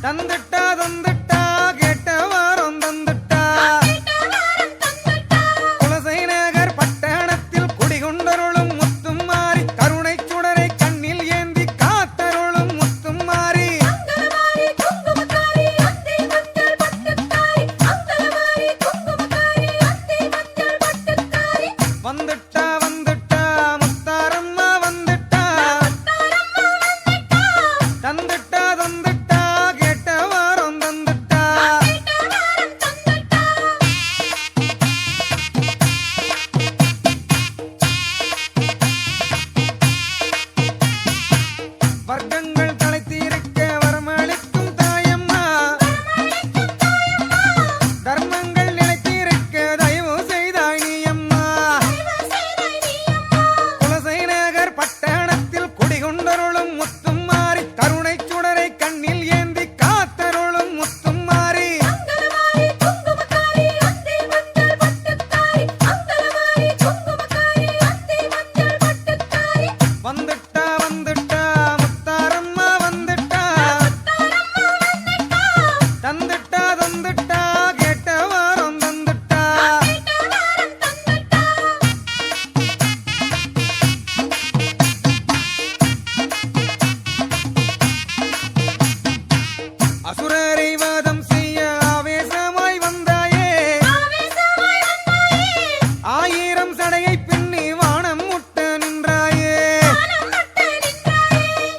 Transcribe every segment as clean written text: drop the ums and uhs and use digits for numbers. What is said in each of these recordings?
தந்துட்டா தந்துட்டா கேட்ட வாரம் தந்துட்டா குலசை நகர் பட்டணத்தில் குடிகொண்டருளும் முத்தும் மாறி கருணை சுடரை கண்ணில் ஏந்தி காத்தருளும் முத்தும் மாறி வந்துட்டா வந்துட்டா முத்தாரம்மா வந்துட்டா தந்துட்டா தந்துட்டா கேட்ட வாரம் தந்துட்டா வர்க்கங்கள் தலைத்தீர்க்க வரமளிக்கும் தாயம்மா தர்மங்கள் நிலைத்திருக்க தயவு செய்தாய் நீ அம்மா குலசை நகர் பட்டணத்தில் குடிகொண்டருளும் முத்தும் மாறி கருணை சுடரை கண்ணில் ஏந்தி காத்தருளும் முத்தும் மாறி வந்துட்டா வந்துட்டா முத்தாரம்மா வந்துட்டா தந்துட்டா தந்துட்டா கேட்ட வாரம் தந்துட்டா அசுரரை வாதம் செய்ய ஆவேசமாய் வந்தாயே ஆயிரம் சடையை பின்னி வானம் முட்ட நின்றாயே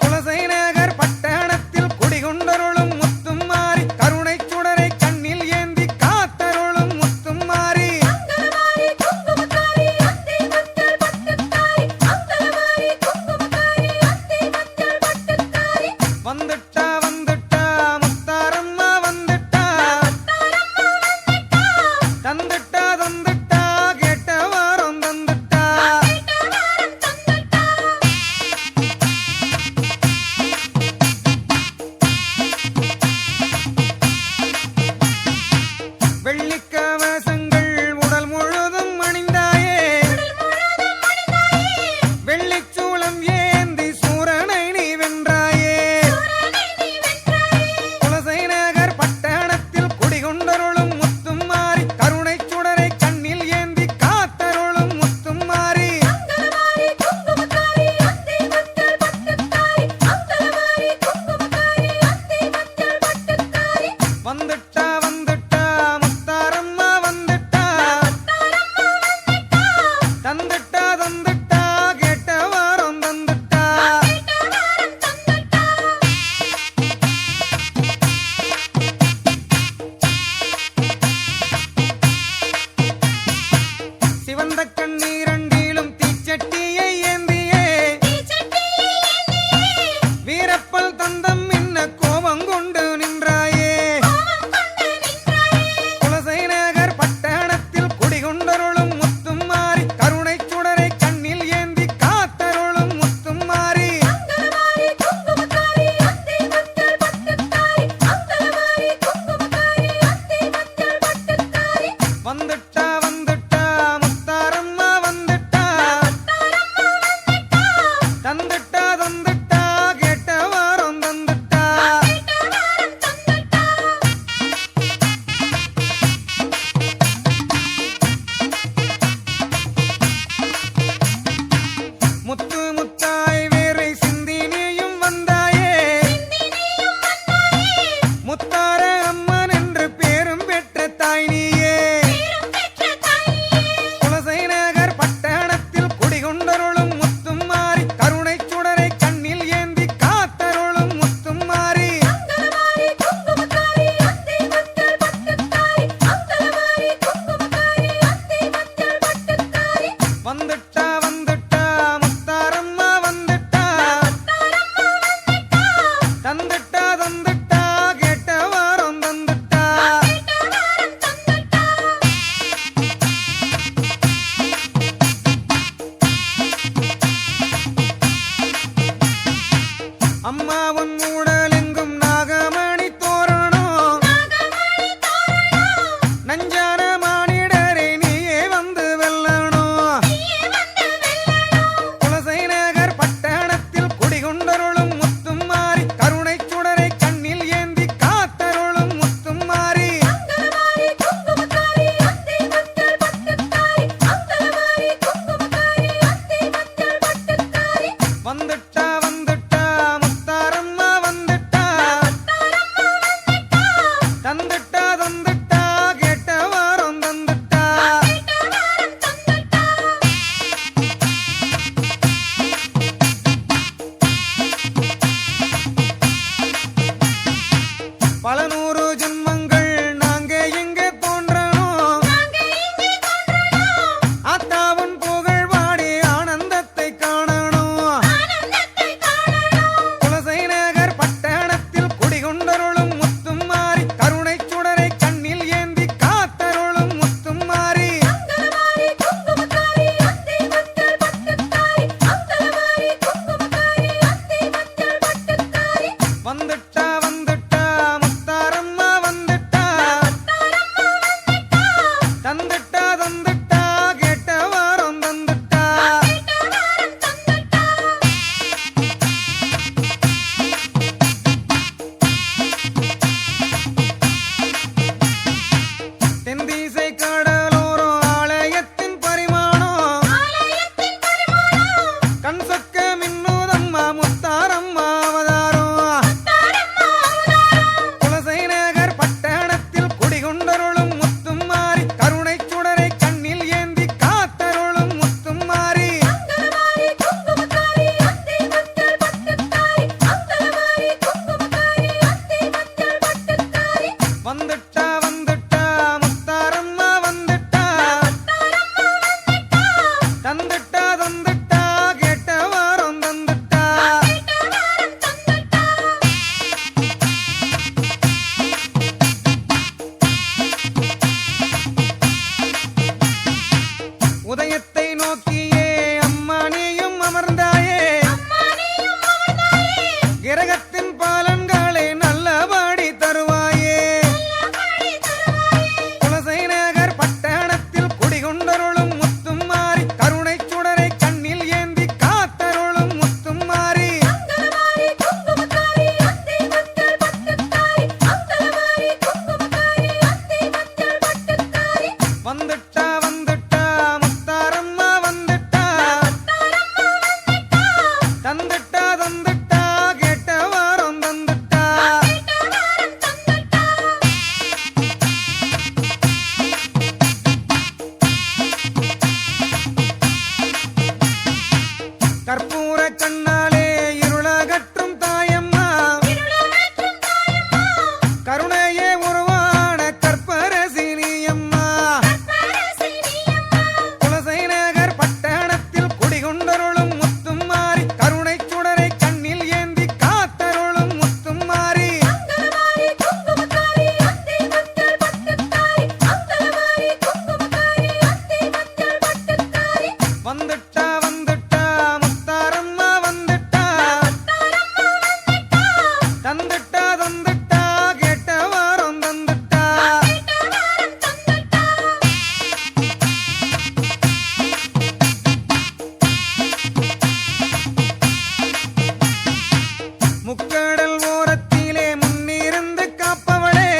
குலசை நகர் பட்டணத்தில் குடிகொண்டருளும் முத்தும் மாறி கருணை சுடரை கண்ணில் ஏந்தி காத்தருளும் முத்தும் மாறி வந்துட்டா வந்துட்டா முத்தாரம்மா வந்துட்டா தந்துட்டா தந்துட்டா கேட்ட வாரம் தந்துட்டா வெள்ளிக்கவசங்கள் உடல் முழுதும் அணிந்தாயே வெள்ளிச்சூளம் ஏந்தி சூரனை நீ வென்றாயே குலசை நகர் பட்டணத்தில் குடிகொண்டருளும் முத்தும் மாறி கருணை சுடரை கண்ணில் ஏந்தி காத்தருளும் முத்தும் மாறி வந்துட்டா வந்துட்டா முத்தாரம்மா வந்துட்டா தந்துட்டா தந்துட்டா கேட்ட வாரம் தந்துட்டா சிவந்த கண்ணீரண்டிலும் தீச்சட்டியை ஏந்தியே வீரப்பல் தந்தம் இன்ன கோபம் கொண்டு நின்றாயே குலசை நகர் பட்டணத்தில் குடிகொண்டருளும் முத்தும் மாறி கருணை சுடரை கண்ணில் ஏந்தி காத்தருளும் முத்தும் மாறி வந்துட்டா வந்துட்டா முத்தாரம்மா வந்துட்டா தந்துட்டா தந்துட்டா கேட்ட வாரம் தந்துட்டா முத்து முத்தாய் வேரை சிந்தி நீயும் வந்தாயே முத்தார அம்மன் என்று பேரும் பெற்ற தாய் நீயே குலசை நகர் பட்டணத்தில் குடிகொண்டருளும் முத்தும் மாறி கருணை சுடரை கண்ணில் ஏந்தி காத்தருளும் முத்தும் மாறி வந்துட்டா வந்துட்டா முத்தாரம்மா வந்துட்டா தந்துட்டா தந்துட்டா கேட்ட பல நூறு ஜென்மங்கள் நாங்க எங்க தோன்றணும் ஆத்தாவன் புகழ் பாடி ஆனந்தத்தை காணணும் குலசை நகர் பட்டணத்தில் குடிகொண்டருளும் முத்தும் மாறி கருணை சுடரை கண்ணில் ஏந்தி காத்தருளும் முத்தும் மாறி வந்துட்டா வந்துட்டா முத்தாரம்மா வந்துட்டா தந்துட்டா தந்துட்டா கேட்ட வாரம் தந்துட்டா தென்திசை கடலோரம் ஆலயத்தின் பரிமாணம் கண் சொக்க மின்னுதம்மா முத்தாரம்மா அவதாரம் குலசை நகர் பட்டணத்தில் குடிகொண்டருளும் முத்தும் மாறி கருணை சுடரை கண்ணில் ஏந்தி காத்தருளும் முத்தும் மாறி வந்துட்டா வந்துட்டா முத்தாரம்மா வந்துட்டா தந்துட்டா தந்துட்டா கேட்ட வாரம் தந்துட்டா உதயத்தை நோக்கியே அம்மா நீயும் அமர்ந்தாயே கிரகத்தின் பலன்களை நல்லபடி தருவாயே குலசை நகர் பட்டணத்தில் குடிகொண்டருளும் முத்தும் மாறி கருணை சுடரை கண்ணில் ஏந்தி காத்தருளும் முத்தும் மாறி வந்துட்டா வந்துட்டா முத்தாரம்மா வந்துட்டா தந்துட்டா தந்துட்டா கேட்ட வாரம் தந்துட்டா கற்பூர கண்ணாலே இருளகற்றும் தாயம்மா கருணையே உருவான கற்பரசினியம்மா குலசை நகர் பட்டணத்தில் குடிகொண்டருளும் முத்தும் மாறி கருணை சுடரை கண்ணில் ஏந்தி காத்தருளும் முத்தும் மாறி வந்துட்டா வந்துட்டா முத்தாரம்மா வந்துட்டா தந்துட்டா தந்துட்டா கேட்ட வாரம் தந்துட்டா முக்கடல் ஓரத்திலே முன்னிருந்து காப்பவளே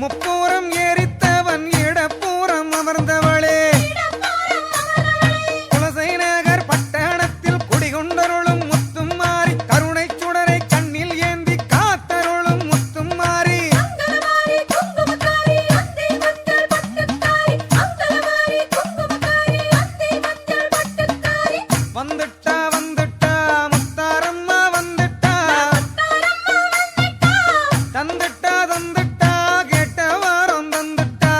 முப்புறம் எரித்தவன் இடப்புறம் அமர்ந்தவளே குலசை நகர் பட்டணத்தில் குடிகொண்டருளும் முத்தும் மாறி கருணை சுடரை கண்ணில் ஏந்தி காத்தருளும் முத்தும் மாறி வந்துட்டா வந்துட்டா முத்தாரம்மா வந்துட்டா தந்துட்டா தந்துட்டா கேட்ட வாரம் தந்துட்டா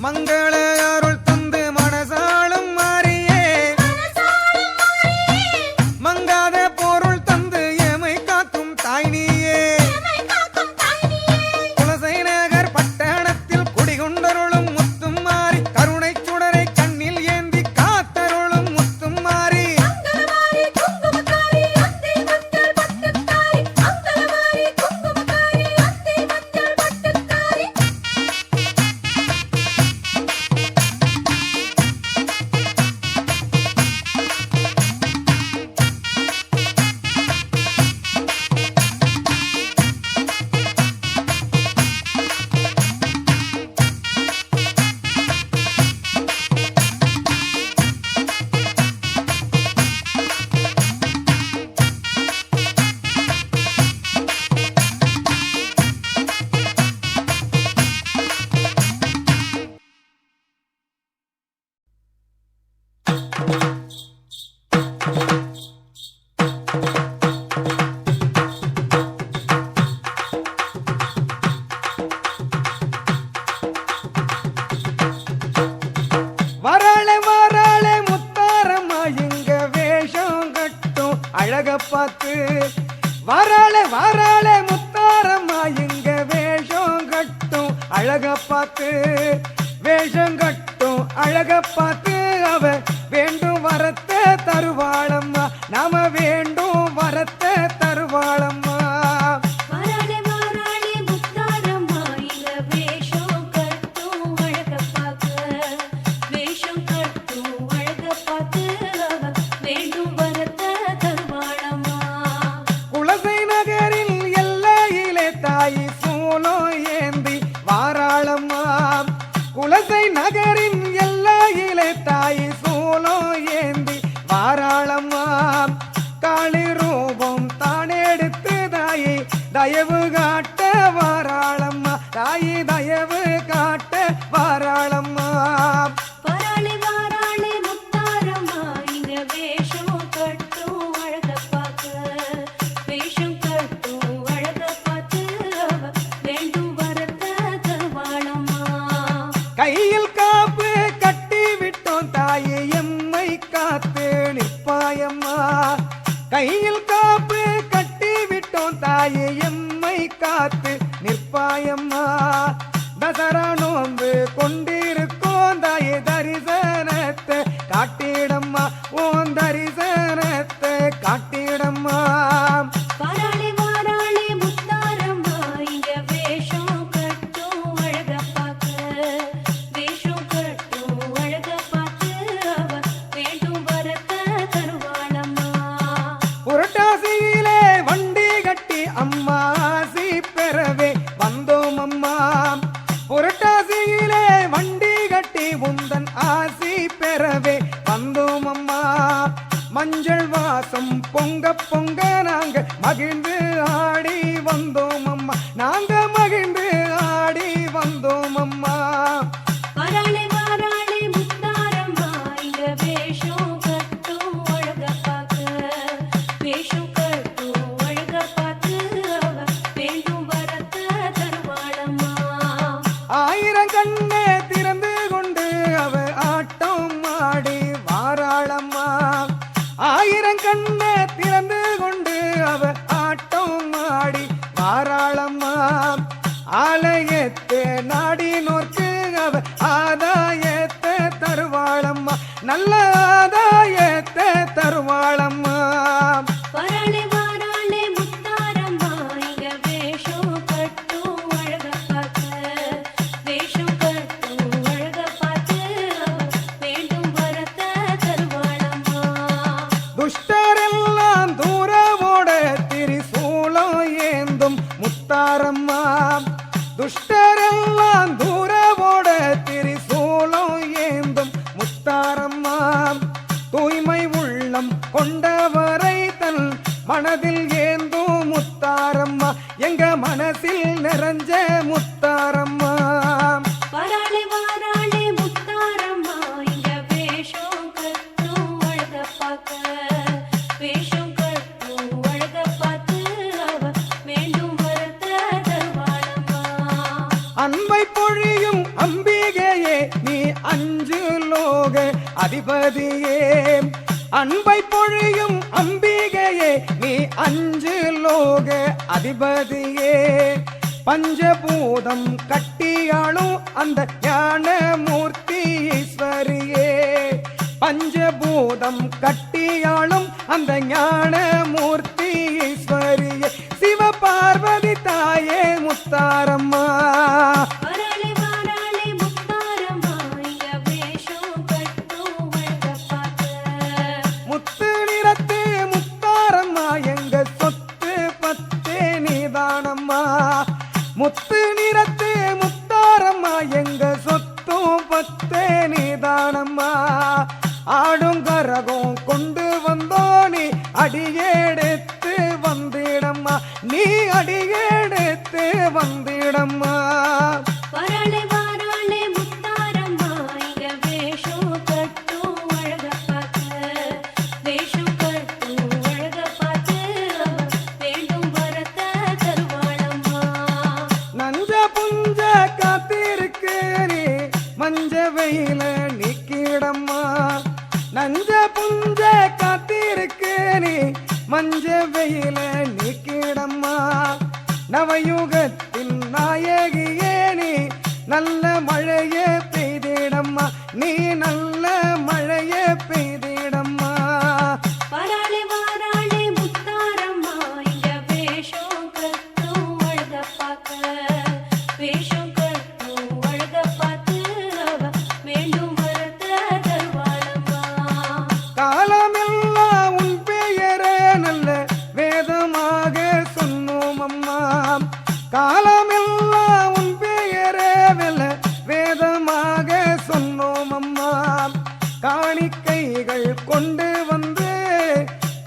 மங்கள அருள் தந்து மனசாளும் மாறியே மங்காத பொருள் தந்து எமை காக்கும் தாய் நீயே குலசை நகர் பட்டணத்தில் குடிகொண்டருளும் முத்தும் மாறி கருணை சுடரை கண்ணில் ஏந்தி காத்தருளும் முத்தும் மாறி பார்த்து வாராளே வாராளே முத்தாரம்மா இங்க வேஷம் கட்டும் அழக பார்த்து வேஷம் கட்டும் அழக பார்த்து அவ வேண்டும் வரத்தை தருவாளம்மா நாம வேண்டும் வரத்தை தருவாளம்மா குலசை நகரின் எல்லையிலே தாய் சூலோ ஏந்தி வாராளம்மா காளி ரூபம் தானெடுத்து தாயை தயவு காட்ட வாராளம்மா தாயை தயவு காட்ட வாராளம்மா வாராளே வாராளே முத்தாரம்மா இங்க வேஷம் கட்டும் அழக பார்க்க வேஷம் கட்டும் அழக பார்த்து வேண்டும் வரத்த தருவாளம்மா கையில் காப்பு கட்டி விட்டோம் தாயே எம்மை காத்து நிற்பாயம்மா கையில் காப்பு கட்டி விட்டோம் தாயே எம்மை காத்து நிற்பாயம்மா தசரா நோன்பு கொண்டிருக்கோம் தாயே தரிசனத்தை காட்டிடம்மா ஓன் தரிசனத்தை காட்டிடம்மா வாராளே வாராளே முத்தாரம்மா இங்க வேஷம் கட்டும் அழக பார்க்க வேஷம் கட்டும் அழக பார்த்து வேண்டும் வரத்த தருவாளம்மா புரட்டாசியிலே வண்டி கட்டி அம்மா ஆசி பெறவே வந்தோம் அம்மா புரட்டாசியிலே வண்டி கட்டி உந்தன் ஆசி பெறவே வந்தோம் அம்மா மஞ்சள் வாசம் பொங்க பொங்க நாங்க மகிழ்ந்து ஆடி வந்தோம் அம்மா நாங்க மகிழ்ந்து ஆடி வந்தோம் அம்மா வாராளே வாராளே முத்தாரம்மா இங்க வேஷம் கட்டும் அழக பார்க்க வேஷம் கட்டும் அழக பார்த்து வேண்டும் வரத்த தருவாளம்மா ஆயிரம் கண்ணே திறந்து கொண்டு அவ ஆட்டம் ஆடி வாராளம்மா ஆயிரம் கண்ணே திறந்து கொண்டு அவ ஆட்டம் ஆடி வாராளம்மா ஆலயத்தை நாடி நோக்கு அவ ஆதாயத்தை தருவாளம்மா நல்ல ஆதாயத்தை தருவாளம்மா வாராளே வாராளே முத்தாரம்மா இங்க வேஷம் கட்டும் அழக பார்க்க வேஷம் கட்டும் அழக பார்த்து வேண்டும் வரத்த தருவாளம்மா துஷ்டரெல்லாம் தூரவோட திரிசூலம் ஏந்தும் முத்தாரம்மா துஷ்டரெல்லாம் தூரவோட திரிசூலம் ஏந்தும் முத்தாரம்மா தூய்மை உள்ளம் கொண்டவரை தன் மனதில் ஏந்தும் முத்தாரம்மா எங்க மனசில் நிறைஞ்ச முத்தாரம்மா வாராளே வாராளே முத்தாரம்மா இங்க வேஷம் கட்டும் அழக பார்க்க வேஷம் கட்டும் அழக பார்த்து வேண்டும் வரத்த தருவாளம்மா அன்பை பொழியும் அம்பிகையே நீ அஞ்சு லோக அதிபதியே அன்பை பொழியும் அம்பிகையே நீ அஞ்சு லோக அதிபதியே பஞ்சபூதம் கட்டியாளும் அந்த ஞான மூர்த்தி ஈஸ்வரியே பஞ்சபூதம் கட்டியாளும் அந்த ஞான மூர்த்தி ஈஸ்வரியே சிவ பார்வதி தாயே முத்தாரம்மா வாராளே வாராளே முத்தாரம்மா இங்க வேஷம் கட்டும் அழக பார்க்க முத்து நிறத்து முத்தாரம்மா எங்க சொத்து பத்தே நீதானம்மா முத்து நிறத்து முத்தாரம்மா எங்க சொத்தும் பத்தே நீதானம்மா ஆடும் கரகம் கொண்டு வந்தோனி அடியெடுத்து வந்திடம்மா நீ அடியெடுத்து வந்திடம்மா வாராளே வாராளே முத்தாரம்மா இங்க வேஷம் கட்டும் அழக பார்க்க வேஷம் கட்டும் அழக பார்த்து வேண்டும் வரத்த தருவாளம்மா நஞ்ச புஞ்ச காத்திருக்கு நீ மஞ்ச வெயில நிக்கிடம்மா நஞ்ச புஞ்ச காத்திருக்கு நீ மஞ்ச வெயில நீக்கிடம்மா நவயுகத்தின் நாயகியே நீ நல்ல மழையே பெய்திடம்மா நீ நல்ல மழையே பெய்திடம்மா வராளே வாராளே முத்தாரம்மா இங்க வேஷம் கட்டும் அழக பார்க்க வேஷம் கட்டும் அழக பார்த்து அவ மீண்டும் வரத்த தருவாளம்மா காலமெல்லாம் உன் பெயரே நல்ல வேதமாக சொன்னோம் அம்மா காலமெல்லாம் உன் பெயரே நல்ல வேதமாக சொன்னோம் அம்மா காணிக்கைகள் கொண்டு வந்து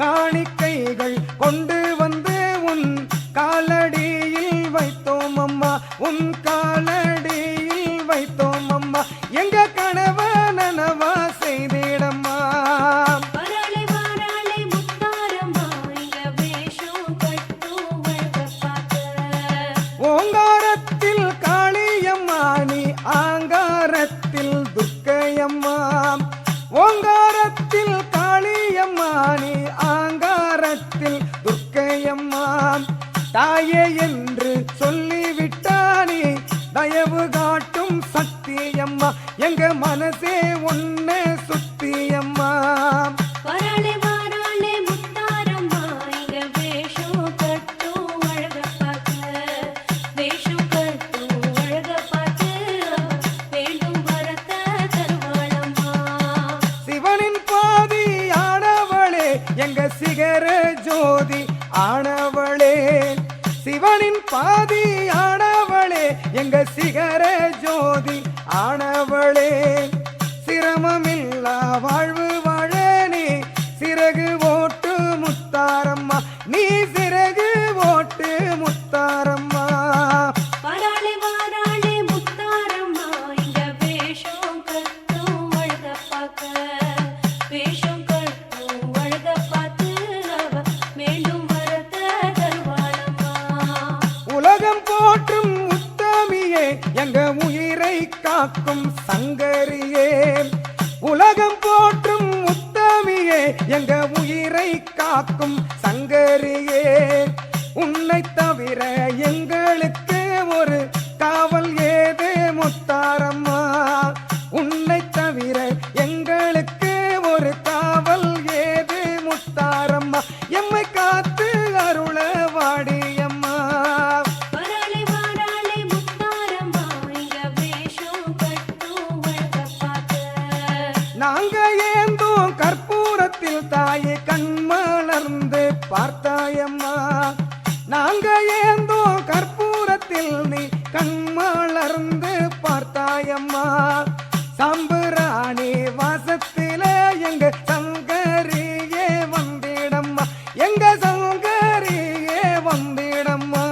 காணிக்கைகள் கொண்டு வந்து உன் காலடியில் வைத்தோம் அம்மா உன் காலடியில் வைத்தோம் அம்மா எங்க கனவ நனவா செய்திடம்மா வராளே வாராளே முத்தாரம்மா இங்க வேஷம் கட்டும் அழக பார்க்க ஓங்காரத்தில் காளியம்மா நீ ஆங்காரத்தில் துர்க்கையம்மா ஓங்காரத்தில் காளியம்மா நீ ஆங்காரத்தில் துர்க்கையம்மா தாயே என்று சொல்லிவிட்டானே தயவு காட்டும் சத்தியம்மா எங்க மனசே ஒன்ன சுத்தியம்மா வராளே வாராளே முத்தாரம்மா இங்க வேஷம் கட்டும் அழக பார்க்க வேஷம் கட்டும் அழக பார்த்து அவ வேண்டும் வரத்த தருவாளம்மா சிவனின் பாதி ஆனவளே எங்க சிகர ஜோதி ஆனவளே சிவனின் பாதி ஆனவளே எங்க சிகர ஜோதி ஆனவளே சிரமமில்லா வாழ்வு வாழ நீ சிறகு ஓட்டு முத்தாரம்மா நீ சிறகு ஓட்டு முத்தாரம்மா வராளே வாராளே முத்தாரம்மா இங்க வேஷம் கட்டும் அழக பார்க்க வேஷம் கட்டும் அழக பார்த்து அவ மீண்டும் வரத்த தருவாளம்மா உலகம் போற்றும் உத்தமியே எங்க உயிரை காக்கும் சங்கரியே உலகம் போற்றும் உத்தமியே எங்க உயிரை காக்கும் சங்கரியே உன்னை தவிர எங்களுக்கு ஒரு காவல் ஏது முத்தாரம்மா உன்னை தவிர எங்களுக்கு ஒரு காவல் ஏது முத்தாரம்மா எம்மை காத்து அருள வாடியம்மா வராளே வாராளே முத்தாரம்மா இங்க வேஷம் கட்டும் அழக பார்க்க நாங்க ஏந்தும் கற்பூரத்தில் தாயை கண்மலர்ந்து பார்த்தாயம்மா நாங்க ஏந்தும் கற்பூரத்தில் நீ கண்மலர்ந்து பார்த்தாயம்மா சாம்புராணி வாசத்தில எங்க சங்கரியே வந்திடம்மா எங்க சங்கரியே வந்திடம்மா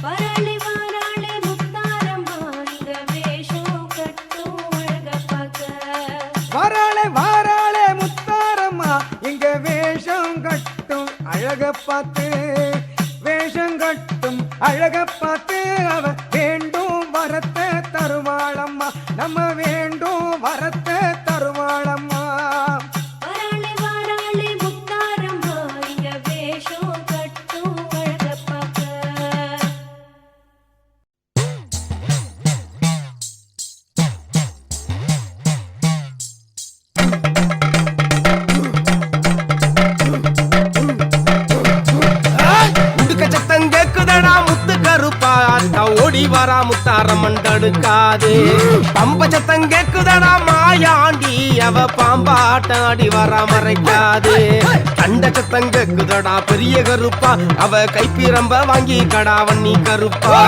வராளே வாராளே முத்தாரம்மா இங்க வேஷம் கட்டும் அழக பார்க்க வாராளே வாராளே முத்தாரம்மா இங்க வேஷம் கட்டும் அழக பார்த்து வேஷம் கட்டும் அழக பார்த்து அவ வேண்டும் வரத்த தருவாளம்மா நம்ம வேண்டும் வரத்த தருவாளம்மா வராளே வாராளே முத்தாரம்மா இங்க வேஷம் கட்டும் அழக பார்க்க உடுக்க சத்தம் கேக்குதடா முத்து கருப்பா அத்தா ஓடி வரா முத்தாரம்மன் தடுக்காதே பம்ப சத்தம் கேக்குதடா மாயாண்டி அவ பாம்பாட்டாடி வரா மறைக்காதே கண்ட சத்தம் கேக்குதடா பெரிய கருப்பா அவ கைப்பிரம்ப வாங்கி கடா வண்ணி கருப்பா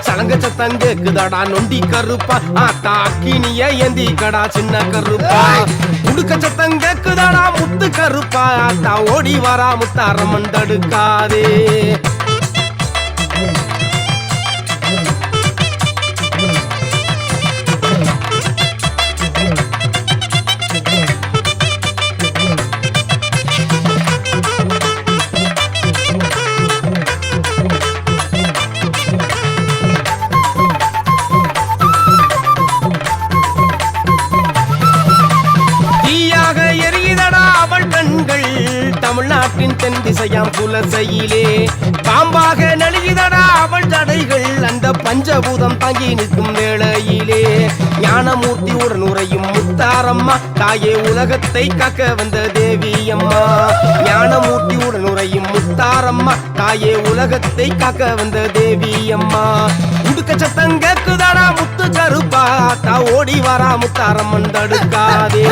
சலங்க சத்தம் கேக்குதடா நொண்டி கருப்பா ஆத்தா அக்கினிய ஏந்தி கடா சின்ன கருப்பா உடுக்க சத்தம் கேக்குதடா முத்து கருப்பா அத்தா ஓடி வரா முத்தாரம்மன் தடுக்காதே தமிழ்நாட்டின் தென் திசையாம் குலசையிலே பாம்பாக நெளிதடா அவள் தடைகள் அந்த பஞ்சபூதம் தாங்கி நிற்கும் வேளையிலே ஞானமூர்த்தி உடன் உரையும் முத்தாரம்மா தாயே உலகத்தை காக்க வந்த தேவி அம்மா ஞானமூர்த்தி உடன் உரையும் முத்தாரம்மா தாயே உலகத்தை காக்க வந்த தேவி அம்மா உடுக்க சத்தம் கேக்குதாடா முத்து கருப்பா தா ஓடி வரா முத்தாரம்மன் தடுக்காதே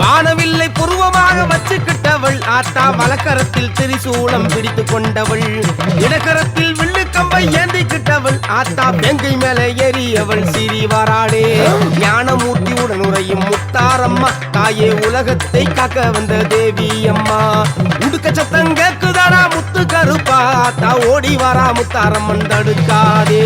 வானவில்லை புருவமாக வச்சுக்கிட்டவள் ஆத்தா வலக்கரத்தில் திரிசூலம் பிடித்து கொண்டவள் இடக்கரத்தில் வில்லுக்கம்பை ஏந்திக்கிட்டவள் ஆத்தா பெங்கை மேல ஏறியவள் சிறி வராடே ஞானமூர்த்தியுடன் உரையும் முத்தாரம்மா தாயே உலகத்தை காக்க வந்த தேவி அம்மா உடுக்க சத்தம் கேக்குதாடா முத்து கருப்பா ஆத்தா ஓடி வரா முத்தாரம்மன் தடுக்காதே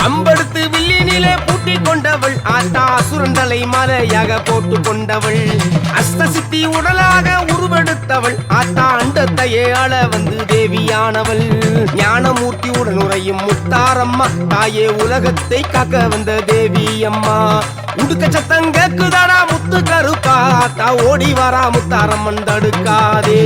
அம்படுத்து வில்லினிலே பூட்டி கொண்டவள் ஆத்தா சுரண்டலை மலையாக போட்டு கொண்டவள் அஸ்தசித்தி உடலாக உருவெடுத்தவள் ஆத்தா அண்டத்தையே ஆள வந்து தேவியானவள் ஞானமூர்த்தி உடன் உரையும் முத்தாரம்மா தாயே உலகத்தை காக்க வந்த தேவி அம்மா உடுக்க சத்தம் கேக்குதாடா முத்து கருப்பா ஆத்தா ஓடி வரா முத்தாரம்மன் தடுக்காதே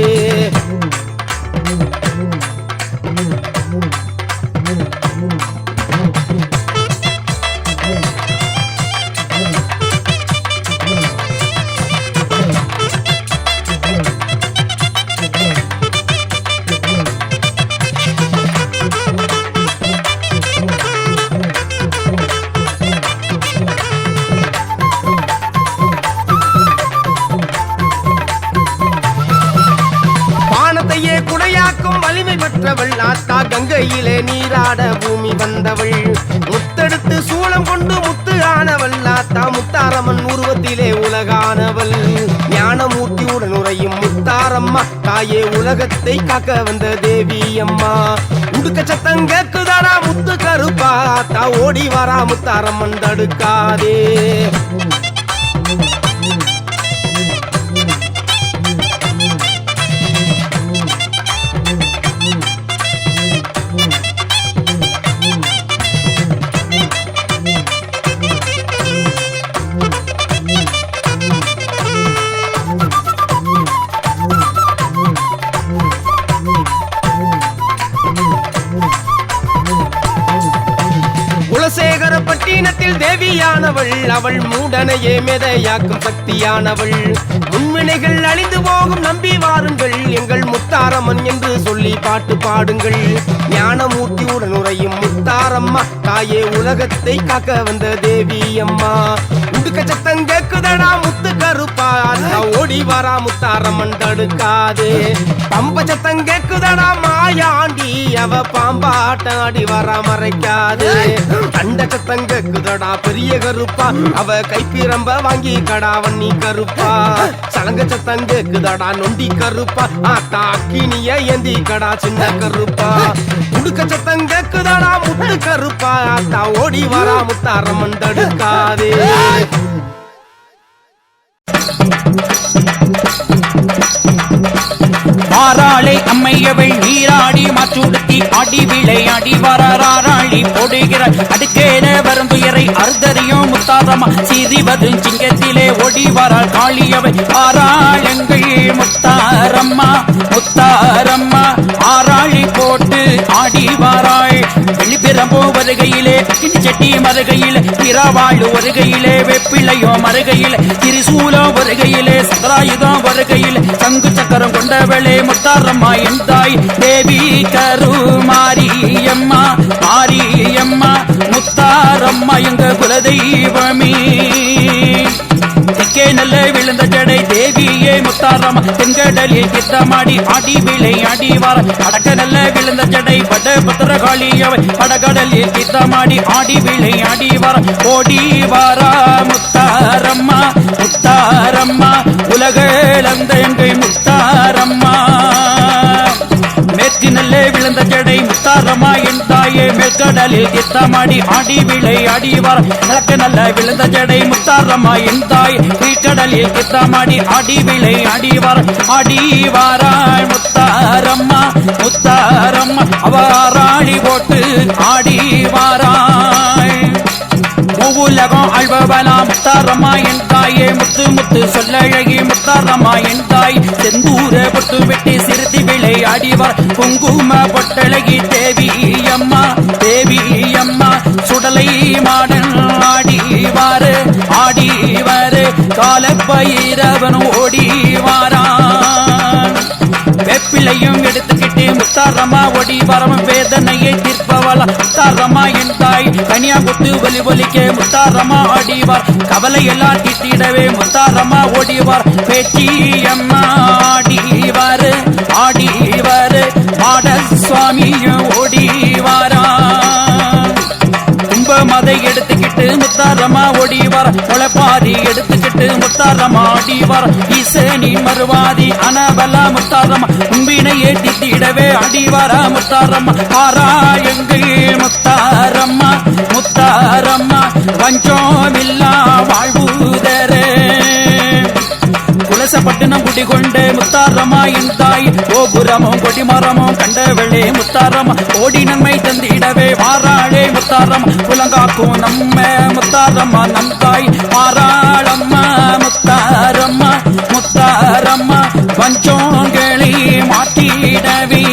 குடையாக்கும் வலிமை பெற்றவள் ஆத்தா கங்கையிலே நீராட பூமி வந்தவள் முத்தெடுத்து சூளம் கொண்டு முத்து ஆனவள் ஆத்தா முத்தாரம்மன் உருவத்திலே உலகானவள் ஞானமூர்த்தியுடன் உரையும் முத்தாரம்மா தாயே உலகத்தை காக்க வந்த தேவி அம்மா உடுக்க சத்தம் கேக்குதாடா முத்து கருப்பா ஆத்தா ஓடி வரா முத்தாரம்மன் தடுக்காதே குலசேகர பட்டினத்தில் தேவியானவள் அவள் மூடனையே மெதையாக்கும் சக்தியானவள் முன்வினைகள் அழிந்து போகும் நம்பி வாருங்கள் எங்கள் முத்தாரம்மன் என்று சொல்லி பாட்டு பாடுங்கள் ஞானமூர்த்தியுடன் உரையும் முத்தாரம்மா தாயே உலகத்தை காக்க வந்த தேவி அம்மா உடுக்க சத்தம் கேக்குதடா முத்து கருப்பா ஓடி வரா முத்தாரம்மன் தடுக்காதே பம்ப சத்தம் கேக்குதடா மாயாண்டி அவ பாம்பாட்டாடி வரா மறைக்காதே கண்ட சத்தம் கேக்குதடா பெரிய கருப்பா அவ கைப்பிரம்ப வாங்கி கடா வண்ணி கருப்பா சலங்க சத்தம் கேக்குதடா நொண்டி கருப்பா ஆத்தா அக்கினிய ஏந்தி கடா சின்ன கருப்பா உடுக்க சத்தம் கேக்குதடா முத்து கருப்பா ஆத்தா ஓடி வரா முத்தாரம்மன் தடுக்காதே ஆராளை அம்மையவள் நீராடி மாற்றுடுத்தி அடி விளையாடி வராராளி போடுகிறாள் அடுக்கேன வருந்துயரை அறுதறியும் முத்தாரம்மா சிறிவதும் சிங்கத்திலே ஓடி வராள் காளியவை ஆராளங்கள் முத்தாரம்மா முத்தாரம்மா ஆராளி போட்டு ஆடி வராள் வெளிப்பிரம்போ வருகையிலே அக்கினி செட்டி மருகையிலே பிறவாழ் வருகையிலே வெப்பிள்ளையோ மருகையிலே திரிசூலோ வருகையிலே சகராயுதம் வருகையிலே சங்கு சக்கரம் கொண்டவளே முத்தாரம்மா என் தாய் தேவி கருமாரியம்மா மாரியம்மா முத்தாரம்மா எங்க குலதெய்வமே தெக்கே நல்ல விழுந்த ஜடை தேவியே முத்தாரம்மா தென்கடலில் கித்தமாடி ஆடி விளையாடி வார அடக்க நல்ல விழுந்த ஜடை பட பத்திரகாளியவை படகடலில் கித்தமாடி ஆடி விளையாடி வார ஓடி வாரா முத்தாரம்மா முத்தாரம்மா உலகளந்த எங்கள் முத்தாரம்மா மேற்கு நல்ல விழுந்த ஜடை முத்தாரம்மா என் தாயே மேற்கடலில் கித்தமாடி ஆடி விளையாடி வார கிழக்கு நல்ல விழுந்த ஜடை முத்தாரம்மா என் தாய் கீழ்கடலில் கித்தமாடி ஆடி விளையாடி வார ஆடி வாராள் முத்தாரம்மா முத்தாரம்மா அவராளி போட்டு ஆடி வாராள் உலகம் அழ்பவலா முத்தாரம்மா என் தாயே முத்து முத்து சொல்லழகி முத்தாரம்மா என் தாய் செந்தூர பொட்டு வெட்டி சிறுத்தி விளையாடிவார் குங்கும பொட்டழகி தேவி அம்மா சுடலை மாடன் ஆடிவாரு காலப்பயிரவன் ஓடிவாரான் வெப்பிலையும் எடுத்துக்கிட்டு முத்தாரம்மா ஓடி வரவன் வேதனையை தீர்ப்பவளா முத்தாரம்மா என் தாய் கனியா கொத்து ஒலி ஒலிக்க முத்தாரம்மா ஆடிவார் கவலை எல்லாம் தீட்டிடவே முத்தாரம்மா ஓடிவார் பேச்சி அம்மா ஆடிவாரு மாட சுவாமியும் ஓடிவாரா மதை எடுத்துக்கிட்டு முத்தாரம்மா ஓடிவார் முளைப்பாதி எடுத்துக்கிட்டு முத்தாரம்மா ஆடிவார் ஈசனி மறுவாதி அனபலா முத்தாரம்மா உம்பினையே திட்டிடவே அடிவாரா முத்தாரம்மா ஆராயங்கள் முத்தாரம்மா வஞ்சோமில்லா வாழ்வுதரே குலசப்பட்டினம் குடிகொண்டு முத்தாரம்மா என் தாய் கோபுரமும் கொடிமரமும் கண்டவளே முத்தாரம்மா ஓடி நன்மை தந்திடவே வாராளே முத்தாரம்மா புலங்காக்கும் நம்ம முத்தாரம்மா நம் தாய் மாறாளம்மா முத்தாரம்மா வஞ்சோங்களை மாற்றிடவே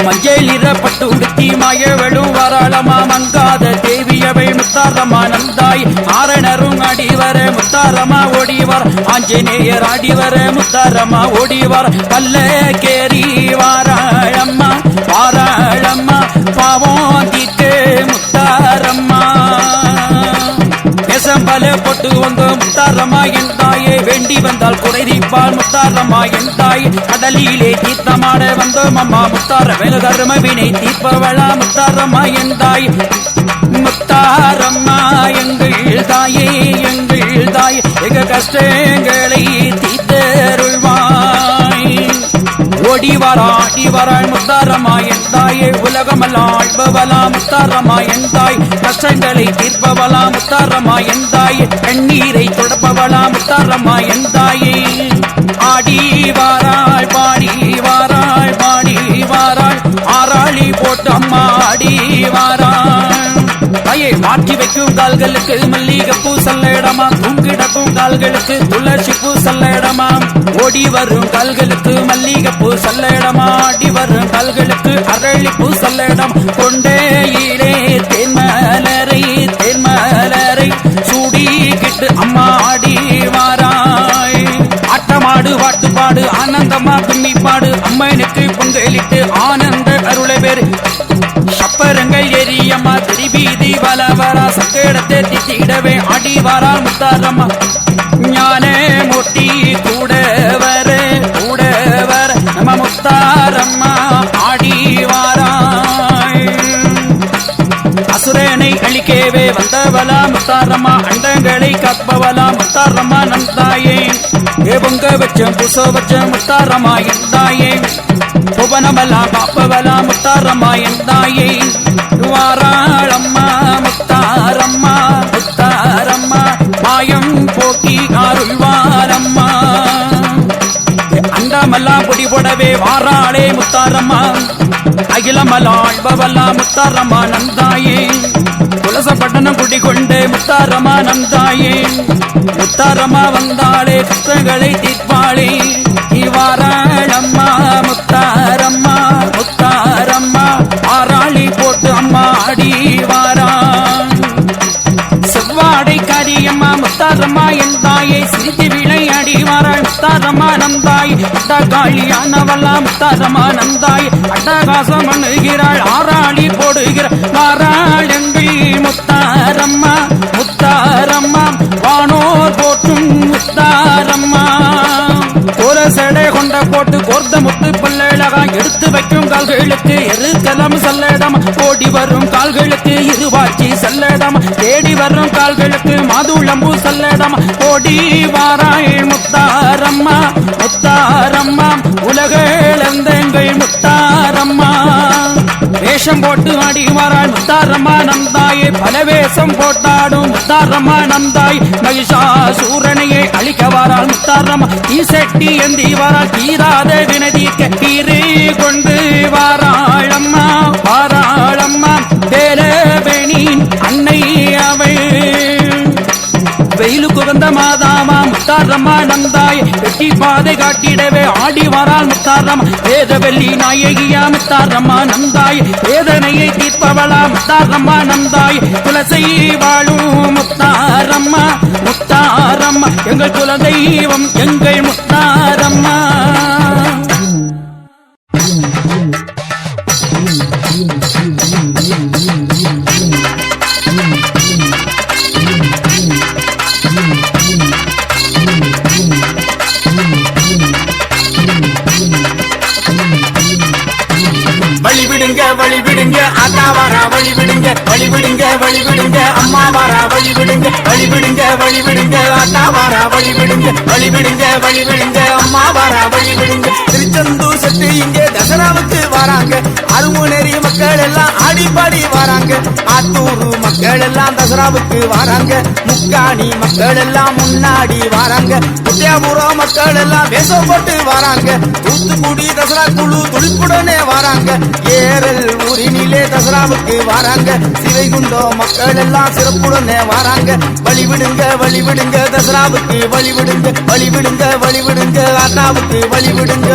மஞ்சளிரப்பட்டு உடுத்தி மாயவளும் வராளமா மங்காத தேவியவை முத்தாரம்மா நந்தாய் ஆரணரும் அடிவர முத்தாரம்மா ஓடிவார் ஆஞ்சநேயர் அடிவர முத்தாரம்மா ஓடிவார் கல்ல கேரி வாராளம்மா பாவம் தீர்க்க முத்தாரம்மா பல பொட்டு வந்த முத்தாரம்மா என் தாயே வேண்டி வந்தால் குறைதீப்பால் முத்தாரம்மா என் தாய் கடலிலே தீர்த்தமாட வந்த அம்மா முத்தார வேல தர்மவினை தீர்ப்பவளா முத்தாரம்மா என் தாய் முத்தாரம்மா எங்கள் தாயே எங்க கஷ்டங்களை தீர்த்தருள்வாய் ஓடிவாராள் முத்தாரம்மா என் தாயே உலகமெல்லாம் ஆழ்பவளா முத்தாரம்மா என் தாய் கஷ்டங்களை தீர்ப்பவளா முத்தாரம்மா என் தாயே கண்ணீரை தொடப்பவளா முத்தாரம்மா என் தாயே ஆடிவாராள் பாடிவாராள் ஆராளி போட்டு அம்மா ஆடிவாராள் தாயே மாற்றி வைக்கும் கால்களுக்கு மல்லிகைப்பூ சல்லடமா தூங்கிடக்கும் கால்களுக்கு துளசி பூ சல்லடமா ஓடி வரும் கால்களுக்கு மல்லிகைப்பூ சல்லடமா ஆடி வரும் கால்களுக்கு அரளிப்பூ சல்லடம் கொண்டேயிலே தேன்மலரை சூடிக்கிட்டு அம்மா ஆடிவாராய் ஆட்டமாடு பாட்டுப்பாடு ஆனந்தமா கும்மிப்பாடு அம்மனுக்கு பொங்கலிட்டு ஆனந்த அருளை பேரு சப்பரங்கள் எரியம்மா திருபீதி வலவரா சக்கேடத்தை திட்டிடவே அடிவாரா முத்தாரம்மா ஞான மூர்த்தி கூட வர நம்ம முத்தாரம்மா ஆடிவாராய் அசுரனை அழிக்கவே வந்தவளா முத்தாரம்மா அண்டங்களை காப்பவளா முத்தாரம்மா நம் தாயே பொங்க வச்சம் புச வச்சம் முத்தாரம்மா என் தாயே புவனமலா காப்பவளா முத்தாரம்மா என் தாயே வாராளம்மா முத்தாரம்மா மாயம் போக்கி அருள்வாரம்மா அண்டமெல்லாம் பொடி போடவே வாராளே முத்தாரம்மா அகிலமலாழ்பவல்லா முத்தாரம்மா நந்தாயே துளசப்பட்டணம் குடிகொண்டு முத்தாரம்மா நந்தாயே முத்தாரம்மா வந்தாளே கஷ்டங்களை தீர்ப்பாளே இவாராளம்மா முத்தாரம்மா ஆராளி போட்டு அம்மா அடிவாரா செவ்வாடை காரியம்மா முத்தாரம்மா என் தாயை சிரித்து விளையாடி வாராள் முத்தாரம்மா நந்தாய் அட்டகாளியானவல்லா முத்தாரம்மா நந்தாய் அட்டகாசம் அணுகிறாள் ஆராளி போடுகிறாள் வாராள் எங்கள் முத்தாரம்மா சல்லடம் எடுத்து வைக்கும் கால்களுக்கு எருக்கலம் சல்லடம் ஓடி வரும் கால்களுக்கு இருவாச்சி சல்லடம் தேடி வரும் கால்களுக்கு மாதுளம்பூ சல்லடம் ஓடி வாராள் முத்தாரம்மா முத்தாரம்மா உலகளந்தங்கள் முத்தாரம்மா வேஷம் போட்டு ஆடி வாராள் முத்தாரம்மா நம் தாயே பல வேஷம் போட்டாடும் முத்தாரம்மா நம் தாய் மகிஷாசூரனையை அழிக்க வாராள் முத்தாரம்மா ஈசெட்டி ஏந்தி வாராள் தீராத வினதிக்க கீரி கொண்டு வாராளம்மா வாராளம்மா வேலவேணின் அன்னை அவள் வெயிலுக்கு வந்த மாதாமா முத்தாரம்மா நந்தாய் வெட்டி பாதை காட்டிடவே ஆடி வரால் முத்தாரம்மா வேதவெள்ளி நாயகியா முத்தாரம்மா நந்தாய் வேதனையை தீர்ப்பவளா முத்தாரம்மா நந்தாய் துளசை வாழும் முத்தாரம்மா முத்தாரம்மா எங்கள் குலதெய்வம் எங்கள் முத்தாரம்மா வழிவிடுங்க ஆத்தா வாரா வழிவிடுங்க வழிவிடுங்க அம்மா வாரா வழிவிடுங்க வழிவிடுங்க ஆத்தா வாரா வழிவிடுங்க அம்மா வாரா வழிவிடுங்க திருச்செந்தூர் செட்டு இங்கே தசராவுக்கு வராங்க அருமுனேரி மக்கள் எல்லாம் ஆடிப்பாடி வராங்க ஆத்தூர் மக்கள் எல்லாம் தசராவுக்கு வராங்க முக்காணி மக்கள் எல்லாம் முன்னாடி வராங்க முத்தியாபுரம் மக்கள் எல்லாம் வேஷம் போட்டு வராங்க தூத்துக்குடி தசரா குழு துடிப்புடனே வராங்க ஏரல் ஊரினிலே தசராவுக்கு வராங்க சிவைகுண்டம் மக்கள் எல்லாம் சிறப்புடனே வராங்க வழிவிடுங்க தசராவுக்கு வழிவிடுங்க ஆத்தாவுக்கு வழிவிடுங்க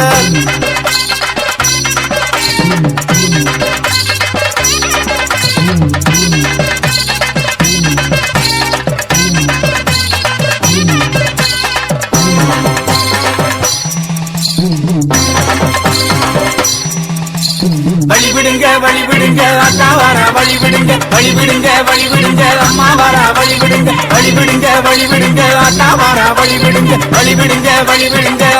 வழிவிடுங்க அத்தா வாரா வழிவிடுங்க அம்மா வாரா வழிவிடுங்க அத்தா வாரா வழிவிடுங்க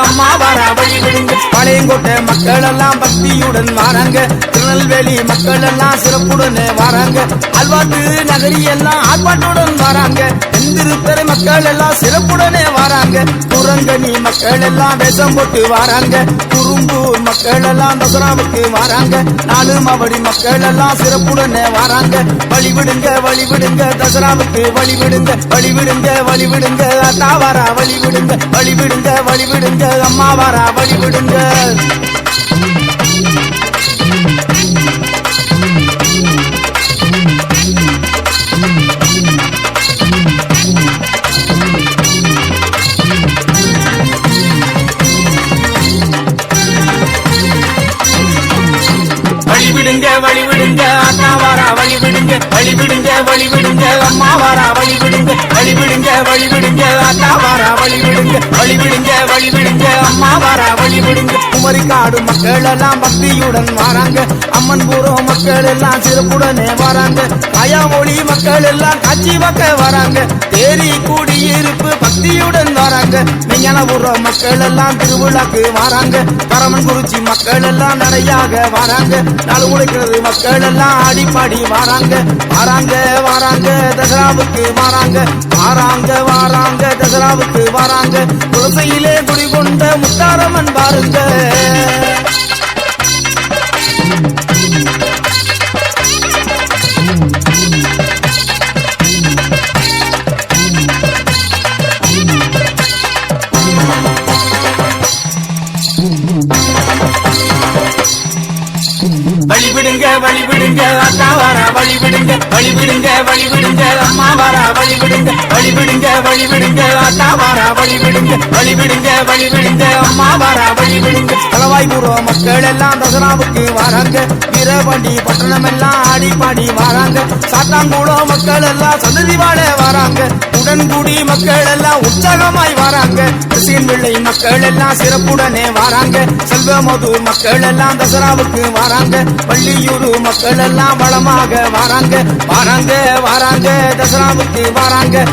அம்மா வாரா வழிவிடுங்க பாளையங்கோட்டை மக்கள் எல்லாம் பக்தியுடன் வராங்க திருநெல்வேலி மக்கள் எல்லாம் சிறப்புடன் வராங்க அல்வாட்டு நகரி எல்லாம் ஆர்ப்பாட்டுடன் வராங்க எந்திருப்பறை மக்கள் எல்லாம் சிறப்புடனே வராங்க குரங்கணி மக்கள் எல்லாம் வேஷம் போட்டு வராங்க குறும்பூர் மக்கள் எல்லாம் தசராவுக்கு வராங்க நாலு மாவடி மக்கள் எல்லாம் சிறப்புடனே வராங்க வழிவிடுங்க தசராவுக்கு வழிவிடுங்க அத்தா வாரா வழிவிடுங்க அம்மா வாரா வழிவிடுங்க வழிவிடுங்க அத்தா வாரா வழிவிடுங்க அம்மா வாரா வழிவிடுங்க அத்தா வாரா வழிவிடுங்க அம்மா வாரா வழிவிடுங்க குமரிக்காடு மக்கள் எல்லாம் பக்தியுடன் வராங்க அம்மன்புரம் மக்கள் எல்லாம் சிறப்புடனே வராங்க காயாமொழி மக்கள் எல்லாம் காட்சி பார்க்க வராங்க தேரி கூடியிருப்பு பக்தியுடன் வராங்க மெய்ஞானபுரம் மக்கள் எல்லாம் திருவிழாக்கு வராங்க பரமன்குறிச்சி மக்கள் எல்லாம் நடையாக வராங்க நாலு முளைக்கிறது மக்கள் எல்லாம் ஆடிப்பாடி வராங்க தசராவுக்கு வராங்க தசராவுக்கு வராங்க குலசையிலே குடிகொண்ட முத்தாரம்மன் பாருங்க வழிவிடுங்க அத்தா வாரா வழிவிடுங்க அம்மா வாரா வழிவிடுங்க அத்தா வாரா வழிவிடுங்க அம்மா வாரா வழிவிடுங்க தலவாய்புரம் மக்கள் எல்லாம் தசராவுக்கு வராங்க வீரபாண்டி பட்டணம் எல்லாம் ஆடிப்பாடி வராங்க சாத்தாங்குளம் மக்கள் எல்லாம் சந்ததி வாழ வராங்க உடன்குடி மக்கள் எல்லாம் உற்சாகமாய் வராங்க பிள்ளை மக்கள் எல்லாம் சிறப்புடனே வராங்க செல்வமது மக்கள் எல்லாம் தசராவுக்கு வராங்க பள்ளியூர் மக்கள் எல்லாம் வளமாக வராங்க தசராவுக்கு வராங்க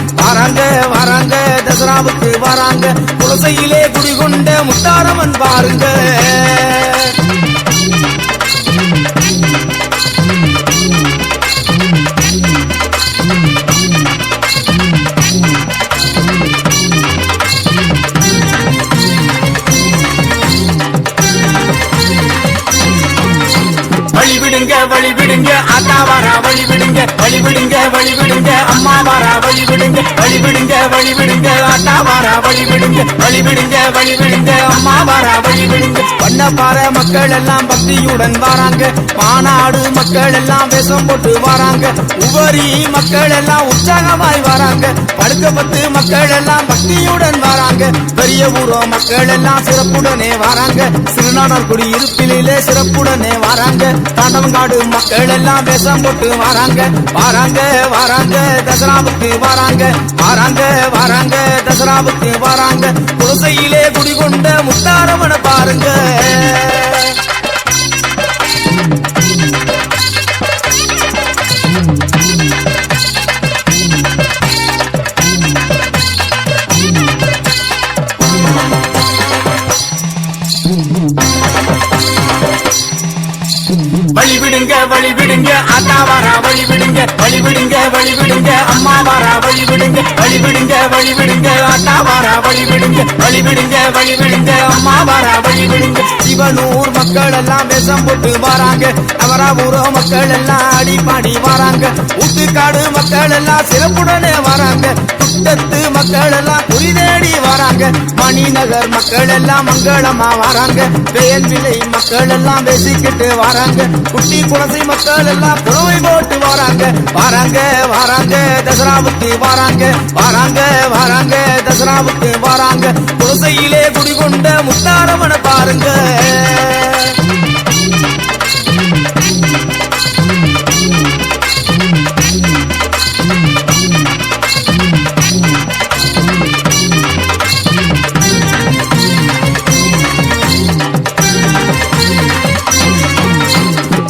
தசராவுக்கு வராங்க குலசையிலே குடிகொண்ட முத்தாரம்மன் பாருங்க வழிவிடுங்க ஆத்தா வாரா வழிவிடுங்க வழிவிடுங்க வழிவிடுங்க அம்மா வாரா வழிவிடுங்க வழிவிடுங்க வழிவிடுங்க ஆத்தா வாரா வழிவிடுங்க வழிவிடுங்க வழிவிடுங்க அம்மா வாரா வழிவிடுங்க பண்ணப்பாற மக்கள் எல்லாம் பக்தியுடன் வாராங்க மாநாடு மக்கள் எல்லாம் வேஷம் போட்டு வாராங்க உவரி மக்கள் எல்லாம் உற்சாகமாய் வாராங்க படுக்க பத்து மக்கள் எல்லாம் பக்தியுடன் வாராங்க பெரிய ஊரோ மக்கள் எல்லாம் சிறப்புடனே வாராங்க சிறுநாடர் குடியிருப்பிலே சிறப்புடனே வாராங்க தாண்டவங்காடு மக்கள் எல்லாம் வேஷம் போட்டு வாராங்க வாராங்க வாராங்க தசராவுக்கு வாராங்க வாராங்க வாராங்க தசராவுக்கு வாராங்க குலசையிலே குடிகொண்ட முத்தாரமன பாருங்க வழிவிடுங்க வழிவிடுங்க ஆத்தா வாரா வழிவிடுங்க வழிவிடுங்க வழிவிடுங்க அம்மா வாரா வழிவிடுங்க வழிவிடுங்க வழிவிடுங்க ஆத்தா வாரா வழிவிடுங்க வழிவிடுங்க வழிவிடுங்க அம்மா வாரா வழிவிடுங்க சிவனூர் மக்கள் எல்லாம் வேஷம் போட்டு வாராங்க அவராபுர மக்கள் எல்லாம் அடி பாடி வாராங்க ஊத்துக்காடு மக்கள் எல்லாம் சிறப்புடனே வாராங்க குட்டத்து மக்கள் எல்லாம் குறி தேடி வாராங்க மணிநகர் மக்கள் எல்லாம் மங்களமா வாராங்க வேன் விலை மக்கள் எல்லாம் பேசிக்கிட்டு வாராங்க குட்டி குலசை மக்கள் எல்லாம் புலவை போட்டு வாராங்க வாராங்க வாராங்க தசராவுக்கு வாராங்க வாராங்க வாராங்க தசராவுக்கு வாராங்க குலசையிலே குடிகொண்ட முத்தாரமன பாருங்க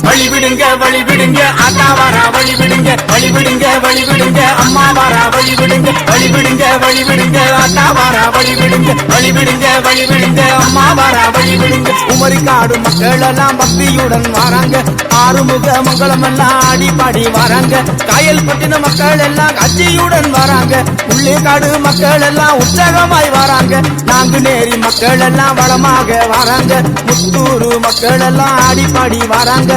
வழிவிடுங்க வழிவிடுங்க ஆத்தா வாரா வழிவிடுங்க வழிவிடுங்க வழிவிடுங்க அம்மா வாரா வழிவிடுங்க வழிவிடுங்க வழிவிடுங்க ஆத்தா வாரா வழிவிடுங்க வழிவிடுங்க வழிவிடுங்க அம்மா வாரா வழிவிடுங்க உமரிக்காடு மக்கள் எல்லாம் பக்தியுடன் வாராங்க ஆறுமுக மங்களம் எல்லாம் ஆடி பாடி வாராங்க காயல் பட்டின மக்கள் எல்லாம் கட்சியுடன் வாராங்க உள்ளேக்காடு மக்கள் எல்லாம் உற்சாகமாய் வாராங்க நாங்குநேரி மக்கள் எல்லாம் வளமாக வாராங்க முத்தூரு மக்கள் எல்லாம் ஆடி பாடி வாராங்க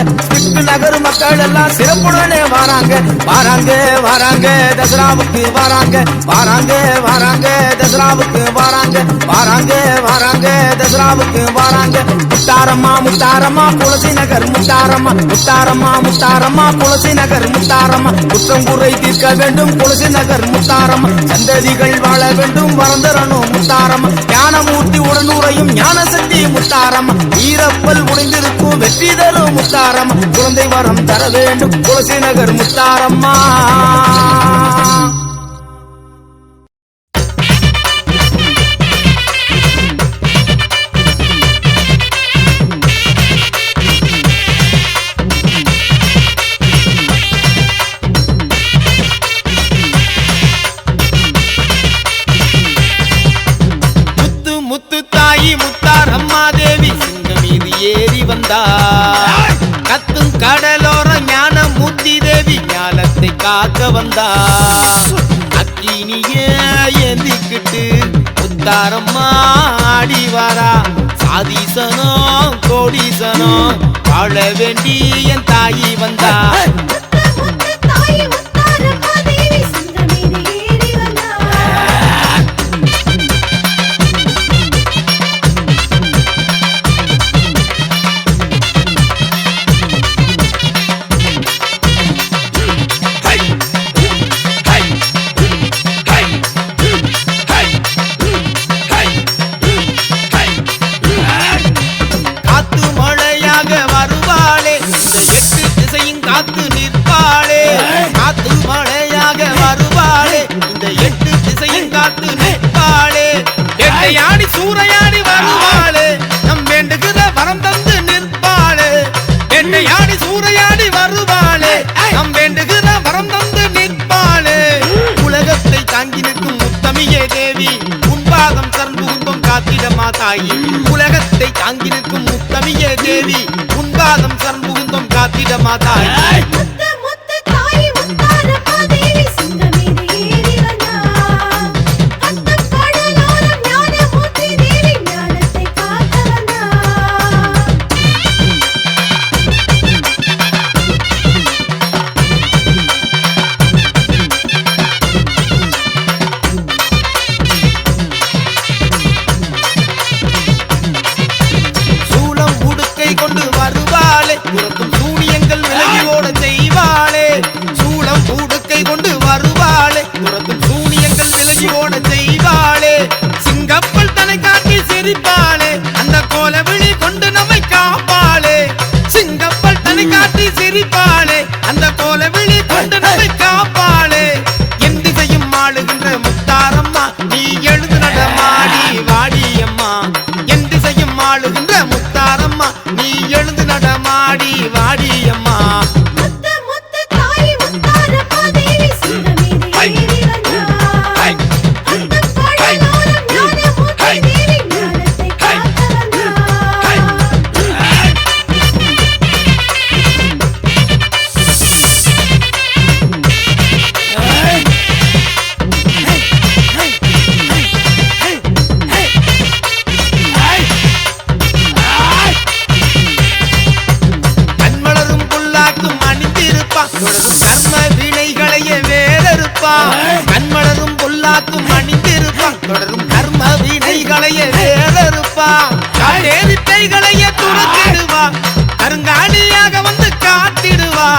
நகர் மக்கள் எல்லாம் சிறப்புடனே வாராங்க வாராங்க வாராங்க தசராவுக்கு வாராங்க வாராங்க வாராங்க தசராவுக்கு வாராங்க வாராங்க வாராங்க தசராவுக்கு வாராங்க முத்தாரம்மா முத்தாரம்மா துளசி நகர் முத்தாரம்மா முத்தாரம்மா முத்தாரம்மா துளசி நகர் முத்தாரம்மா குற்றம் குறை தீர்க்க வேண்டும் துளசி நகர் முத்தாரம்மா சந்ததிகள் வாழ வேண்டும் வரந்தரணும் முத்தாரம்மா ஞானமூர்த்தி உடனுரையும் ஞான சக்தி முத்தாரம்மா ஈரப்பல் முடிந்திருக்கும் வெற்றி தரும் முத்தாரம்மா குழந்தை வரம் தர வேண்டும் துளசி நகர் முத்தாரம்மா முத்து முத்து தாயி முத்தாரம்மா தேவி சிங்கம் மீது ஏறி வந்தார் கத்தும் கடலோர ஞான மூர்த்தி தேவி ஞானத்தை காக்க வந்தா அக்கினிய ஏந்திக்கிட்டு முத்தாரம்மா ஆடி வாரா சாதீசனோ கோடீசனோ வாழ வேண்டி என் தாயி வந்தா காத்து நிற்பாளே காத்து மழையாக வருவாளே இந்த 8 திசையும் காத்து நிற்பாளே எட்டையாடி சூறையாடி வருவாளே நம் வேண்டுகிற வரம் தந்து நிற்பாளே எட்டையாடி சூறையாடி வருவாளே நம் வேண்டுகிற வரம் தந்து நிற்பாளே உலகத்தை தாங்கி நிற்கும் முத்தமியே தேவி உன்பாதம் சர்ந்துகும்பம் காத்திடமா தாயி உலகத்தை தாங்கி நிற்கும் முத்தமியே தேவி உன்பாதம் சர்ந்துகும்பம் காத்திடமா தாயி காட்டி சிரிப்பாளே அந்த கோலவிழி கொண்டு நம்மை காப்பாளே என் திசையும் ஆளுகின்ற முத்தாரம்மா நீ எழுந்து நடமாடி வாடியம்மா என் திசையும் ஆளுகின்ற முத்தாரம்மா நீ எழுந்து நடமாடி வாடியம்மா முத்து முத்து தாய் முத்தாரம்மா தேவி சிங்கமீது ஏறி வந்தாய் அந்தம் கடலோரம் ஞானமூர்த்தி தேவி ஞானத்தை காக்க வந்தாய் கண்மலரும் புல்லாக்கும் அணிந்திருப்பான் கர்ம வினைகளையே வேறறுப்பான் கண்மலரும் புல்லாக்கும் அணிந்திருப்பான் தொடரும் கர்ம வினைகளையே வேறறுப்பான் காட்டேரி பேய்களையே துரத்திடுவா கருங்காலியாக வந்து காத்திடுவா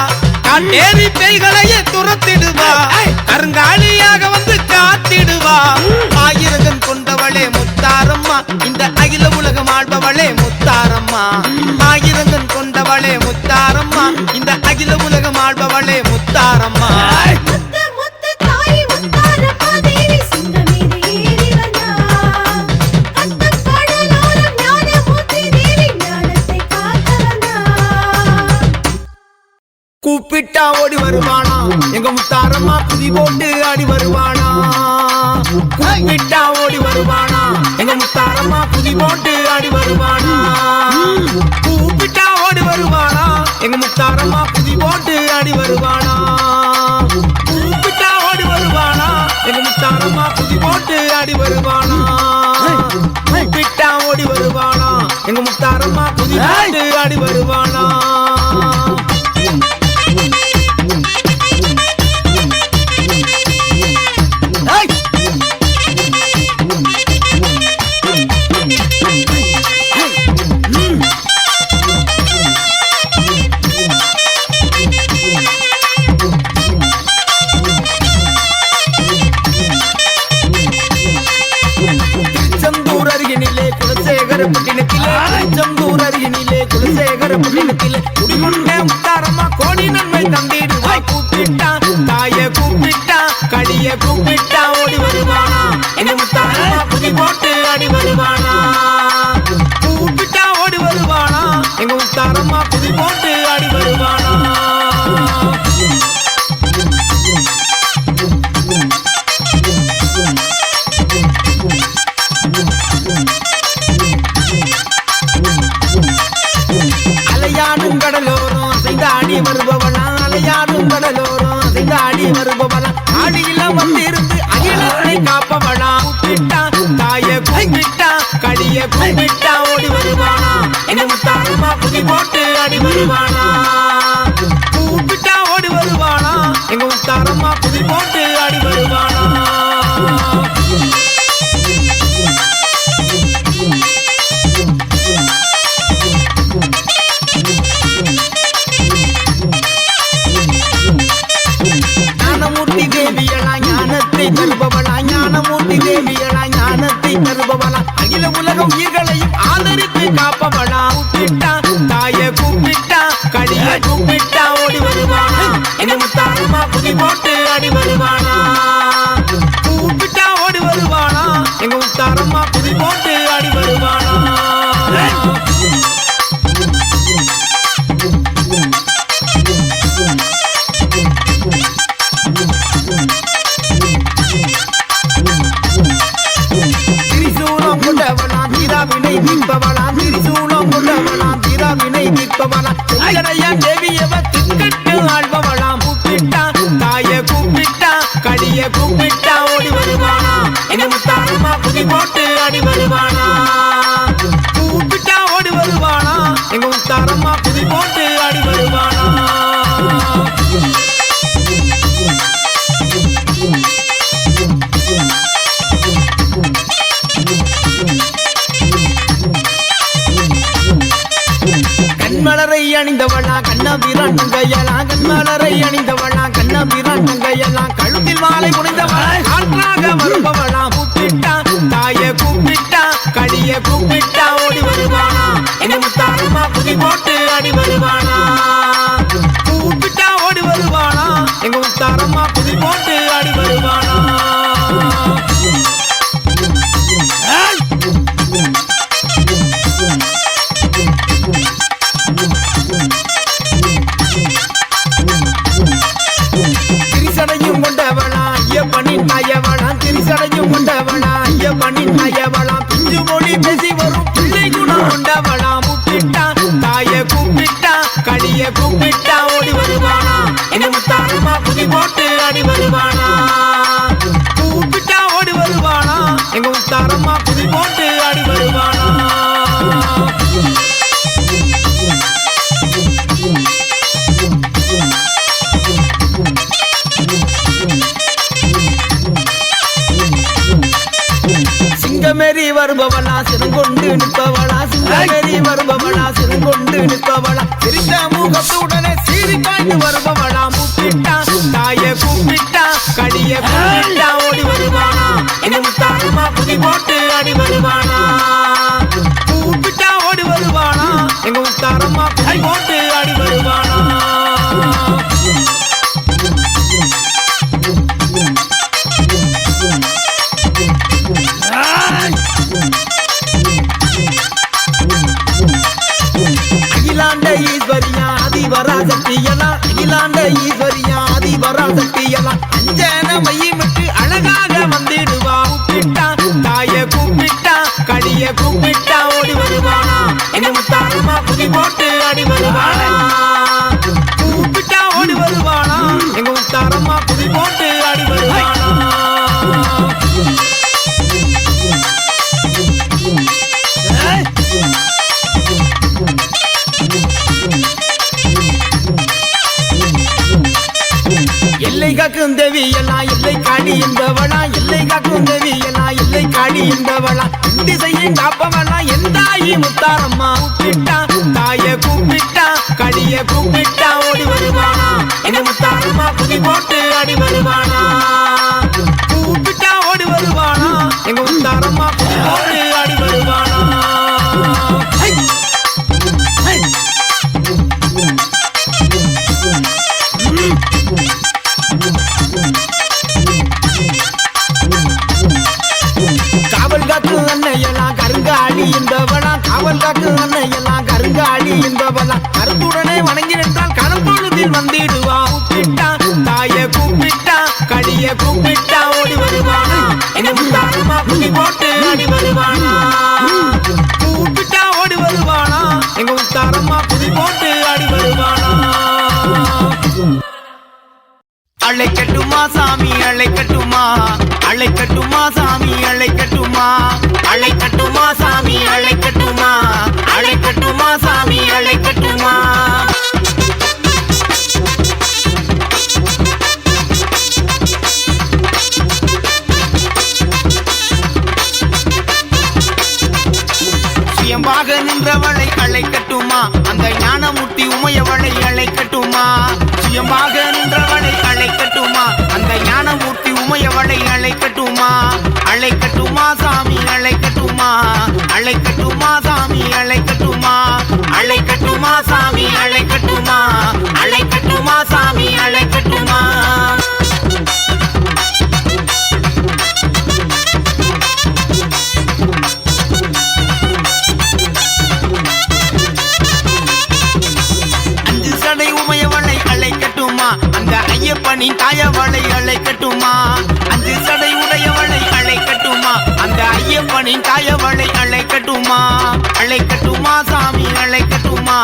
காட்டேரி பேய்களையே துரத்திடுவா கருங்காலியாக வந்து காத்திடுவா ஆயிரகன் கொண்டவளே முத்தாரம்மா இந்த அகில உலகம் ஆள்பவளே முத்தாரம்மா ஆயிரங்கன் கொண்டவளே முத்தாரம்மா இந்த அகில உலகம் ஆள்பவளே முத்தாரம்மா முத்து முத்து தாய் முத்தாரம்மா தேவி சிங்கமீது ஏறி வந்தாய் அந்தம் கடலோரம் ஞானமூர்த்தி தேவி ஞானத்தை காக்க வந்தாய் கூப்பிட்டா ஓடி வருவானா எங்க முத்தாரம்மா புதி போட்டு ஆடி வருவானா கூப்பிட்டா ஓடி வருவானா எங்க முத்தாரம்மா புதி போட்டு ஆடி வருவானா கூப்பிட்டா ஓடி வருவானா எங்க முத்தாரம்மா புதி போட்டு ஆடி வருவானா கூப்பிட்டா ஓடி வருவானா எங்க முத்தாரம்மா புதி போட்டு ஆடி வருவானா கூப்பிட்டா ஓடி வருவானா எங்க முத்தாரம்மா புதி போட்டு ஆடி வருவானா திருச்செந்தூர் அருகினிலே குலசேகரப்பட்டினத்திலே குடிகொண்ட முத்தாரம்மா கோடி நன்மை தந்திடுவா கூப்பிட்டா தாய கூப்பிட்டா கடிய கூப்பிட்டா ஓடி வருவானா எங்க முத்தாரம்மா புதி போட்டு ஆடி வருவானா கூப்பிட்டா ஓடி வருவானா எங்க முத்தாரம்மா புதி போட்டு ஆடி வருவானா அலையாடும் கடலோரம் செய்தாடி வருபவனா அலையாடும் கடலோரம் செய்தாடி வருபவனா ஆடியில வந்திருந்து அகிலத்தை காப்பவனா கூப்பிட்டா தாய கூப்பிட்டா கடிய கூப்பிட்டா ஓடி வருவானா என்ன முத்தாரம்மா புதி போட்டு ஆடி வருவானா கூப்பிட்டா ஓடி வருவானா எங்க முத்தாரம்மா புதி போட்டு ஆடி வருவானா ஞானமூர்த்தி தேவியலா ஞானத்தை தருபவளா ஞானமூர்த்தி தேவியலா ஞானத்தை தருபவளா அகில உலக உயிர்களையும் ஆதரித்து காப்பவளா கூப்பிட்டா தாய கூப்பிட்டா கடிய கூப்பிட்டா ஓடி வருவானா என்ன முத்தாரம்மா புதி போட்டு ஆடி வருவானா கூப்பிட்டா ஓடி வருவானா எங்க முத்தாரம்மா புதி போட்டு ஆடி வருவானா திரிசூலம் கொண்டவளா தீராவினை மீட்பவளா திரிசூலம் கொண்டவளா தீராவினை மீட்பவளா செங்கடையா தேவியவ திக்கட்டு ஆள்பவளா கூப்பிட்டா தாய கூப்பிட்டா கடிய கூப்பிட்டா ஓடி வருவானா என்ன முத்தாரம்மா புதி போட்டு ஆடி வருவானா கூப்பிட்டா ஓடி வருவானா எங்க முத்தாரம்மா புதி போட்டு ஆடி வருவானா கண்மலரை அணிந்தவளா கண்ணபிரான் தங்கையலா கண்மலரை அணிந்தவளா கண்ணபிரான் தங்கையலா கழுத்தில் மாலை புனைந்தவளா காற்றாக வருபவளா கூப்பிட்டா தாய கூப்பிட்டா கடிய கூப்பிட்டா ஓடி வருவானா என்ன முத்தாரம்மா புதி போட்டு ஆடி வருவானா முத்தாரம்மா குதி போட்டு ஆடி வருவானா திரிசடையும் கொண்டவளா ஐயப்பனின் தாயவளா திரிசடையும் கொண்டவளா ஐயப்பனின் தாயவளா பிஞ்சு மொழி பேசி வரும் பிள்ளை குணம் கொண்டவளா முப்பிட்டா தாய கூப்பிட்டா கடிய கூப்பிட்டா ஓடி வருவானா எங்க முத்தாரம்மா குதி போட்டு ஆடி வருவானா கூப்பிட்டா ஓடி வருவானா எங்க முத்தாரம்மா குதி போட்டு ஆடி வருவானா சிங்கமேரி வருபவளா சிறங்கொண்டு நிற்பவளா சிங்கமேரி வருபவளா சிறங்கொண்டு நிற்பவளா சிரித்த முகத்துடனே சீறி பாய்ந்து வருபவளா முப்பிட்டா தாய கூப்பிட்டா கடிய கூப்பிட்டா ஓடி வருவானா எங்க முத்தாரம்மா குதி போட்டு ஆடி வருவானா கூப்பிட்டா ஓடி வருவானா எங்க முத்தாரம்மா குதி போட்டு ஆடி வருவானா அகிலாண்ட ஈஸ்வரியா அதிபராசக்தியலா அகிலாண்ட ஈஸ்வரியா அதிபராசக்தியலா அஞ்சன மையமிட்டு அழகாக வந்திடுவா கூப்பிட்டா தாய கூப்பிட்டா கடிய கூப்பிட்டா ஓடி வருவானா எங்க முத்தாரம்மா குதி போட்டு ஆடி வருவானா கூப்பிட்டா ஓடி வருவானா எங்க முத்தாரம்மா குதி போட்டு ஆடி வருவானா எல்லை காக்கும் தேவி எல்லாம் எல்லை காடி என்பவளா எல்லை காக்கும் தேவி எல்லாம் எல்லை காடி என்பவளா திசையை காப்பவளா என் தாயி முத்தாரம்மா கூப்பிட்டா தாய கூப்பிட்டா கடிய கூப்பிட்டா ஓடி வருவானா எங்க முத்தாரம்மா குதி போட்டு ஆடி வருவானா கூப்பிட்டா ஓடி வருவானா எங்க முத்தாரம்மா குதி போட்டு ஆடி வருவானா காவல் காக்கு அன்னையெல்லாம் கருங்காளி என்பவளா காவல் காக்கு அன்னையெல்லாம் கருங்காளி என்பவளா கருத்துடனே வணங்கி நின்றால் கடல் பொழுதில் வந்திடுவா கூப்பிட்டா தாய கூப்பிட்டா கடிய கூப்பிட்டா ஓடி வருவானா எங்க முத்தாரம்மா குதி போட்டு ஆடி வருவானா கூப்பிட்டா ஓடி வருவானா எங்க முத்தாரம்மா குதி போட்டு ஆடி வருவானா அழைக்கட்டுமா சாமி அழைக்கட்டுமா அழைக்கட்டுமா சாமி அழைக்கட்டுமா அழைக்கட்டுமா சாமி அழைக்கட்டுமா அழைக்கட்டுமா சாமி அழைக்கட்டுமா சுயம்பாக நின்றவளை அழைக்கட்டுமா அந்த ஞானமூர்த்தி உமையவளை அழைக்கட்டுமா சுயம்பாக நின்றவளை அழைக்கட்டுமா அந்த ஞானமூர்த்தி உமையவளை அழைக்கட்டுமா அழைக்கட்டுமா சாமி அழைக்கட்டுமா அழைக்கட்டுமா சாமி அழைக்கட்டுமா அழைக்கட்டுமா சாமி அழைக்கட்டுமா அழைக்கட்டுமா சாமி அழைக்கட்டுமா அந்த ஐயப்பனின் தாயவளை அழைக்கட்டுமா அஞ்சு சடை உடையவளை அழைக்கட்டுமா அந்த ஐயப்பனின் தாயவளை அழைக்கட்டுமா அழைக்கட்டுமா சாமி அழைக்கட்டுமா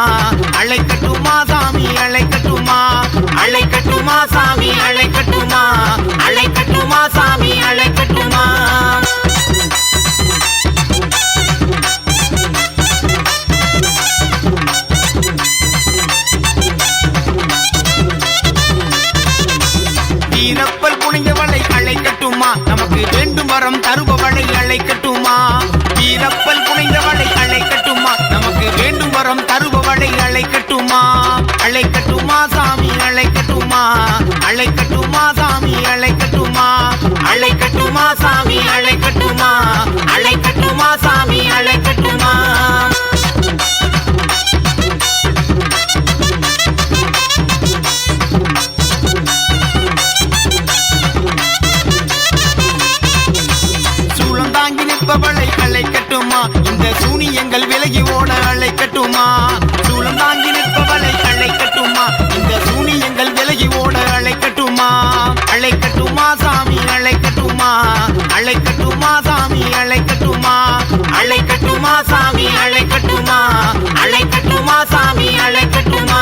அழைக்கட்டுமா சாமி அழைக்கட்டுமா அழைக்கட்டுமா சாமி அழைக்கட்டுமா அழைக்கட்டுமா சாமி அழைக்கட்டுமா வீரப்பல் புனிந்தவளை அழைக்கட்டுமா நமக்கு வேண்டும் வரம் தருபவளை அழைக்கட்டுமா வீரப்பல் புனிந்தவளை அழைக்கட்டுமா நமக்கு வேண்டும் வரம் தருபவளை அழைக்கட்டுமா அழைக்கட்டுமா சாமி அழைக்கட்டுமா அழைக்கட்டுமா சாமி அழைக்கட்டுமா அழைக்கட்டுமா சாமி அழைக்கட்டுமா அழைக்கட்டுமா சாமி அழைக்கட்டுமா அழைக்கட்டுமா சாமி அழைக்கட்டுமா அழைக்கட்டுமா சாமி அழைக்கட்டுமா அழைக்கட்டுமா சாமி அழைக்கட்டுமா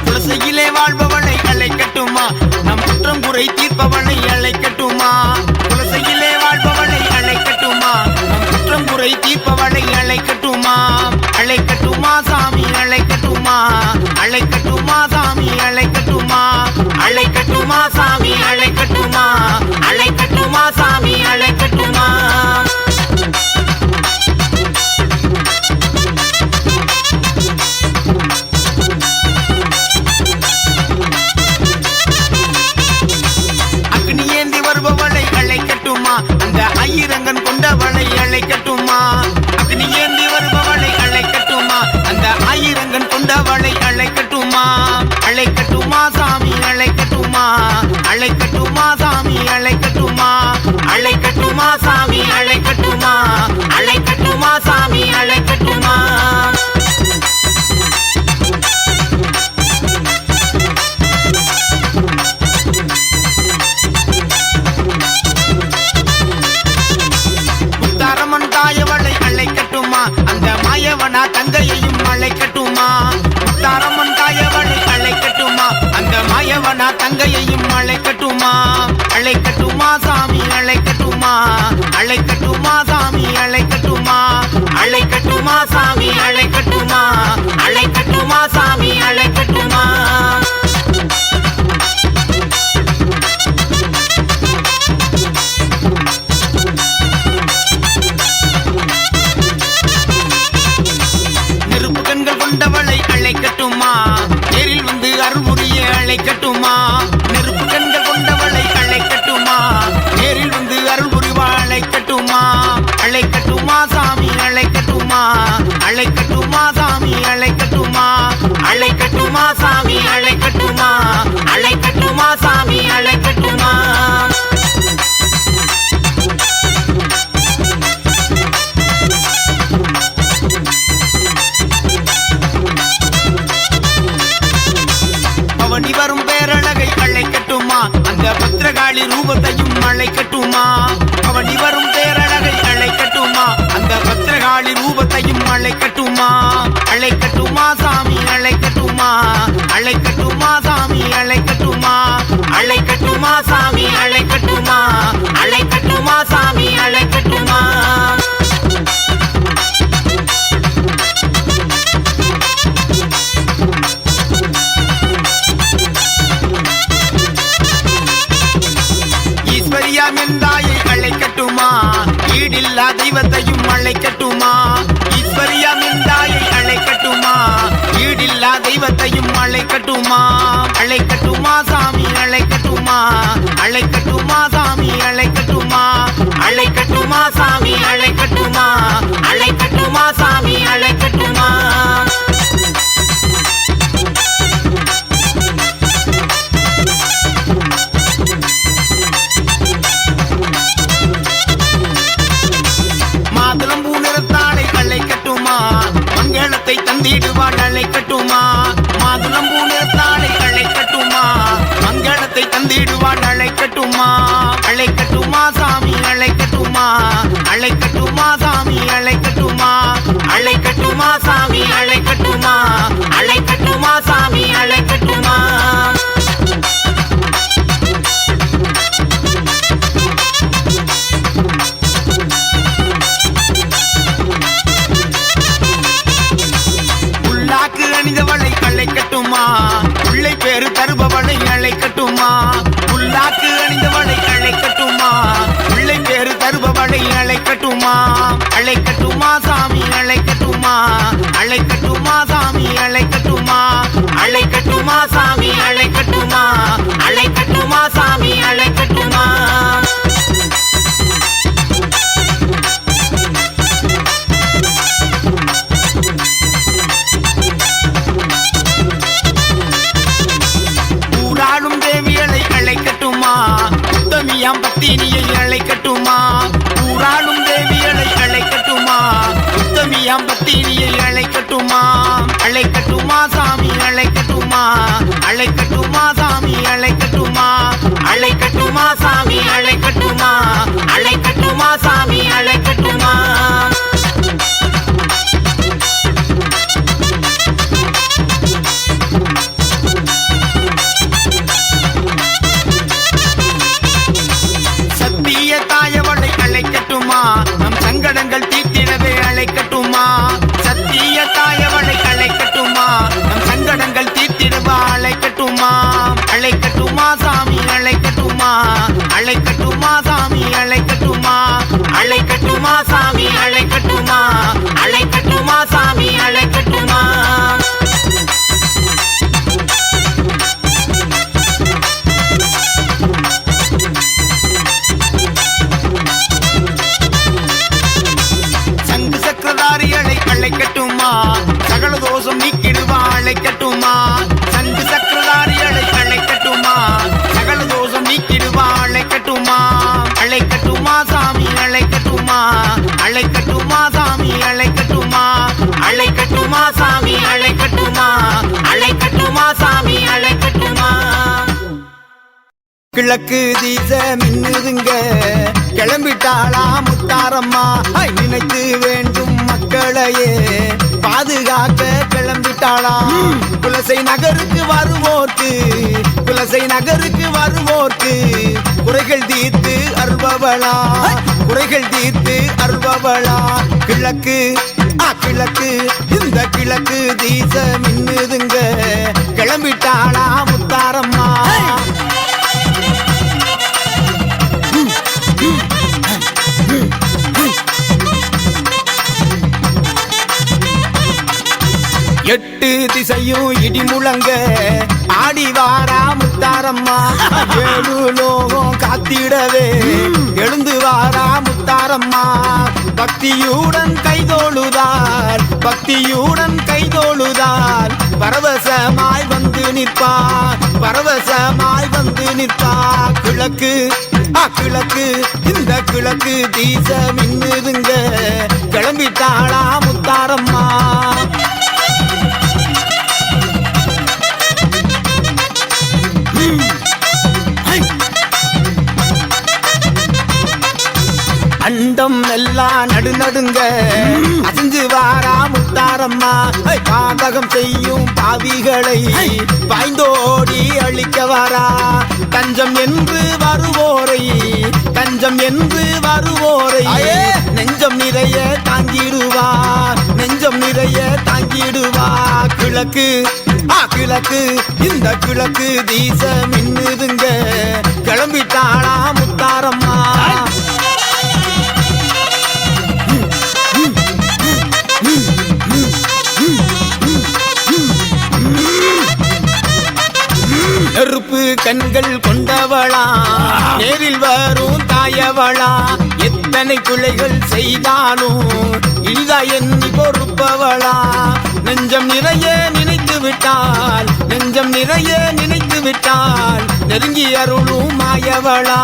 குலசையிலே வாழ்பவளை அழைக்கட்டுமா நம் குற்றம் குறை தீர்ப்பவளை அழைக்கட்டுமா குலசையிலே வாழ்பவளை அழைக்கட்டுமா நம் குற்றம் குறை தீர்ப்பவளை அழைக்கட்டுமா அழைக்கட்டுமா சாமி அழைக்கட்டுமா அழைக்கட்டுமா சாமி அழைக்கட்டுமா அழைக்கட்டுமா சாமி அழைக்கட்டுமா அழைக்கட்டுமா சாமி அழைக்கட்டுமா அக்னி ஏந்தி வருபவளை அழைக்கட்டுமா அந்த ஐயரங்கன் கொண்டவளை அழைக்கட்டுமா அக்னி ஏந்தி வருபவளை அழைக்கட்டுமா அந்த ஐயரங்கன் கொண்டவளை அழைக்கட்டுமா அழைக்கட்டுமா சாமி அழைக்கட்டுமா அழைக்கட்டுமா சாமி அழைக்கட்டுமா அழைக்கட்டுமா சாமி அழைக்கட்டுமா அழைக்கட்டுமா சாமி அழைக்கட்டுமா முத்தாரம்மன் தாயவளை அழைக்கட்டுமா அந்த மாயவனா தங்கையையும் அழைக்கட்டுமா முத்தாரம்மன் தாயவளை அழைக்கட்டுமா அந்த மாயவனா தங்கையையும் அழைக்கட்டுமா அழைக்கட்டுமா சாமி அழைக்கட்டுமா அழைக்கட்டுமா சாமி அழைக்கட்டுமா அழைக்கட்டுமா சாமி அழைக்கட்டுமா அழைக்கட்டுமா சாமி அழைக்கட்டுமா நெருப்பு கண்கள் கொண்டவளை அழைக்கட்டுமா நேரில் வந்து அருள்புரிய அழைக்கட்டுமா நெருப்பு கண்கள் கொண்டவளை அழைக்கட்டுமா நேரில் வந்து அருள் புரிவா அழைக்கட்டுமா அழைக்கட்டுமா சாமி அழைக்கட்டுமா அழைக்கட்டுமா சாமி அழைக்கட்டுமா அழைக்கட்டுமா சாமி அழைக்கட்டுமா அழைக்கட்டுமா சாமி அழைக்கட்டுமா பவனி வரும் பேரழகை அழைக்கட்டுமா அந்த பத்திரகாளி ரூபத்தையும் அழைக்கட்டுமா பவனி வரும் பேரழகை அழைக்கட்டுமா அந்த பத்திரகாளி ரூபத்தையும் அழைக்கட்டுமா அழைக்கட்டுமா சாமி அழைக்கட்டுமா அழைக்கட்டுமா சாமி அழைக்கட்டுமா அழைக்கட்டுமா சாமி அழைக்கட்டுமா அழைக்கட்டுமா சாமி அழைக்கட்டுமா ஈஸ்வரியாம் எந்தாயை அழைக்கட்டுமா ஈடில்லா தெய்வத்தையும் அழைக்கட்டுமா ஈஸ்வரியாம் எந்தாயை அழைக்கட்டுமா ஈடில்லா தெய்வத்தையும் அழைக்கட்டுமா அழைக்கட்டுமா சாமி அழைக்கட்டுமா அழைக்கட்டுமா சாமி அழைக்கட்டுமா அழைக்கட்டுமா சாமி அழைக்கட்டுமா அழைக்கட்டுமா சாமி அழைக்கட்டுமா மாதுளம்பூ நிறத்தாளை அழைக்கட்டுமா மங்களத்தை தந்திடுவாள் அழைக்கட்டுமா மாதுளம்பூ நிறத்தாளை அழைக்கட்டுமா மங்களத்தை தந்திடுவாள் அழைக்கட்டுமா அழைக்கட்டுமா சாமி அழைக்கட்டுமா அழைக்கட்டுமா சாமி அழைக்கட்டுமா அழைக்கட்டுமா சாமி அழைக்கட்டுமா அழைக்கட்டுமா சாமி அழைக்கட்டுமா உள்ளாக்கு அணிந்தவளை அழைக்கட்டுமா பிள்ளை பேரு தருபவளை அழைக்கட்டுமா உள்ளாக்கு அணிந்தவளை அழைக்கட்டுமா பிள்ளை பேரு தருபவளை அழைக்கட்டுமா அழைக்கட்டுமா சாமி அழைக்கட்டுமா அழைக்கட்டுமா சாமி அழைக்கட்டுமா அழைக்கட்டுமா சாமி அழைக்கட்டுமா அழைக்கட்டுமா சாமி அழைக்கட்டுமா ஊராளும் தேவியலை அழைக்கட்டுமா உத்தமியாம் பத்தினி பத்தினியை அழைக்கட்டுமா ஊராளும் தேவிகளை அழைக்கட்டுமா உத்தமியாம் பத்தினியை அழைக்கட்டுமா அழைக்கட்டுமா சாமி அழைக்கட்டுமா அழைக்கட்டுமா சாமி அழைக்கட்டுமா அழைக்கட்டுமா சாமி அழைக்கட்டுமா அழைக்கட்டுமா சாமி அழைக்கட்டுமா சத்திய தாயவளை அழைக்கட்டுமா நம் சங்கடங்கள் தீர்த்திடவே அழைக்கட்டுமா சத்திய தாயவளை அழைக்கட்டுமா நம் சங்கடங்கள் தீர்த்திடவா அழைக்கட்டுமா அழைக்கட்டுமா சாமி அழைக்கட்டுமா அழைக்கட்டுமா சாமி அழைக்கட்டுமா அழைக்கட்டுமா சாமி அழைக்கட்டுமா அழைக்கட்டுமா சாமி அழைக்கட்டுமா சங்கு சக்கரதாரிகளை அழைக்கட்டுமா சகல தோஷம் நீக்கிடுவா அழைக்கட்டுமா சங்கு சக்கரதாரிகளை அழைக்கட்டுமா சகல தோஷம் நீக்கிடுவா அழைக்கட்டுமா அழைக்கட்டுமா சாமி அழைக்கட்டுமா அழைக்கட்டுமா சாமி அழைக்கட்டுமா அழைக்கட்டுமா சாமி அழைக்கட்டுமா அழைக்கட்டுமா சாமி அழைக்கட்டுமா கிழக்கு தீச மின்னுதுங்க கிளம்பிட்டாளா முத்தாரம்மா நினைத்து வேண்டும் மக்களையே பாதுகாக்க கிளம்பிட்டாளா குலசை நகருக்கு வருவோர்க்கு குலசை நகருக்கு வருவோர்க்கு குறைகள் தீர்த்து அருள்பவளா குறைகள் தீர்த்து அருள்பவளா கிழக்கு கிழக்கு இந்த கிழக்கு தீச மின்னுதுங்க கிளம்பிட்டாளா முத்தாரம்மா எட்டு திசையும் இடி முழங்க ஆடி வாரா முத்தாரம்மா ஏழு லோகம் காத்திடவே எழுந்து வாரா முத்தாரம்மா பக்தியுடன் கைதோழுதார் பக்தியுடன் கைதோழுதார் பரவசமாய் வந்து நிற்பா பரவசமாய் வந்து நிற்பா கிழக்கு கிழக்கு இந்த கிழக்கு தீச மின்னுதுங்க கிளம்பிட்டாளா முத்தாரம்மா அண்டம் எல்லாம் நடுநடுங்க அசைஞ்சு வாரா முத்தாரம்மா பாதகம் செய்யும் பாவிகளை பாய்ந்தோடி அழிக்க வாரா தஞ்சம் என்று வருவோரை தஞ்சம் என்று வருவோரை நெஞ்சம் நிறைய தாங்கிடுவா நெஞ்சம் நிறைய தாங்கிடுவா கிழக்கு கிழக்கு இந்த கிழக்கு தீச மின்னுதுங்க கிளம்பிட்டாளா முத்தாரம்மா நெருப்பு கண்கள் கொண்டவளா நேரில் வரும் தாயவளா எத்தனை பிள்ளைகள் செய்தாலும் இனிதா எண்ணி பொறுப்பவளா நெஞ்சம் நிறைய நினைத்து விட்டால் நெஞ்சம் நிறைய நினைத்து விட்டால் நெருங்கி அருளும் மாயவளா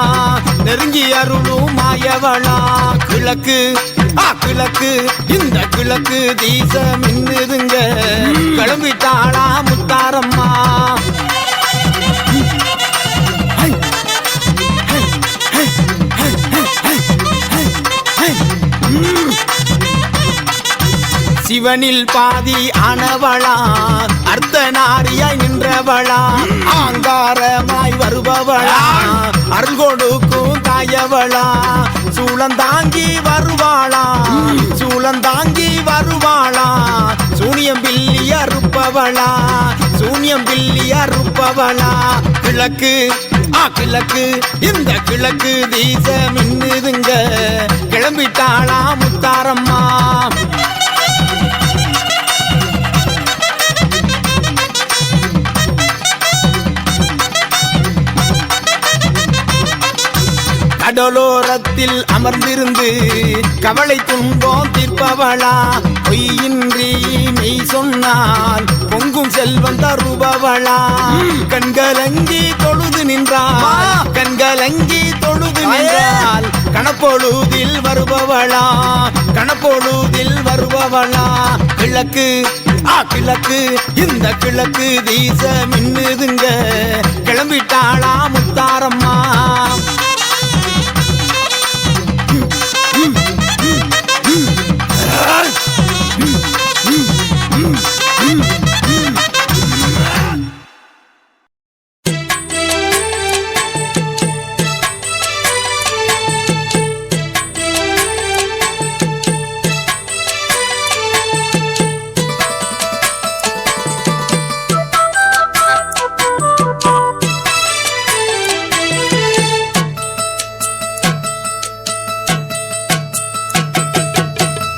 நெருங்கி அருளும் மாயவளா கிழக்கு கிழக்கு இந்த கிழக்கு தீச மின்னுதுங்க கிளம்பிட்டாளா முத்தாரம்மா சிவனில் பாதி ஆனவளா அர்த்தநாரியாய் நின்றவளா ஆங்காரமாய் வருபவளா அருள் கொடுக்கும் தாயவளா சூளந்தாங்கி வருவாளா சூளந்தாங்கி வருவாளா சூனியம் பில்லி அறுப்பவளா சூனியம் பில்லி அறுப்பவளா கிழக்கு கிழக்கு இந்த கிழக்கு தீச மின்னுதுங்க கிளம்பிட்டாளா முத்தாரம்மா கடலோரத்தில் அமர்ந்திருந்து கவலை துன்பம் தீர்ப்பவளா பொய்யின்றி மெய் சொன்னால் பொங்கும் செல்வம் தருபவளா கண்கலங்கி தொழுது நின்றாள் கண்கலங்கி தொழுது என்றால் கணப்பொழுதில் வருபவளா கணப்பொழுதில் வருபவளா கிழக்கு கிழக்கு இந்த கிழக்கு வீச மின்னுதுங்க கிளம்பிட்டாளா முத்தாரம்மா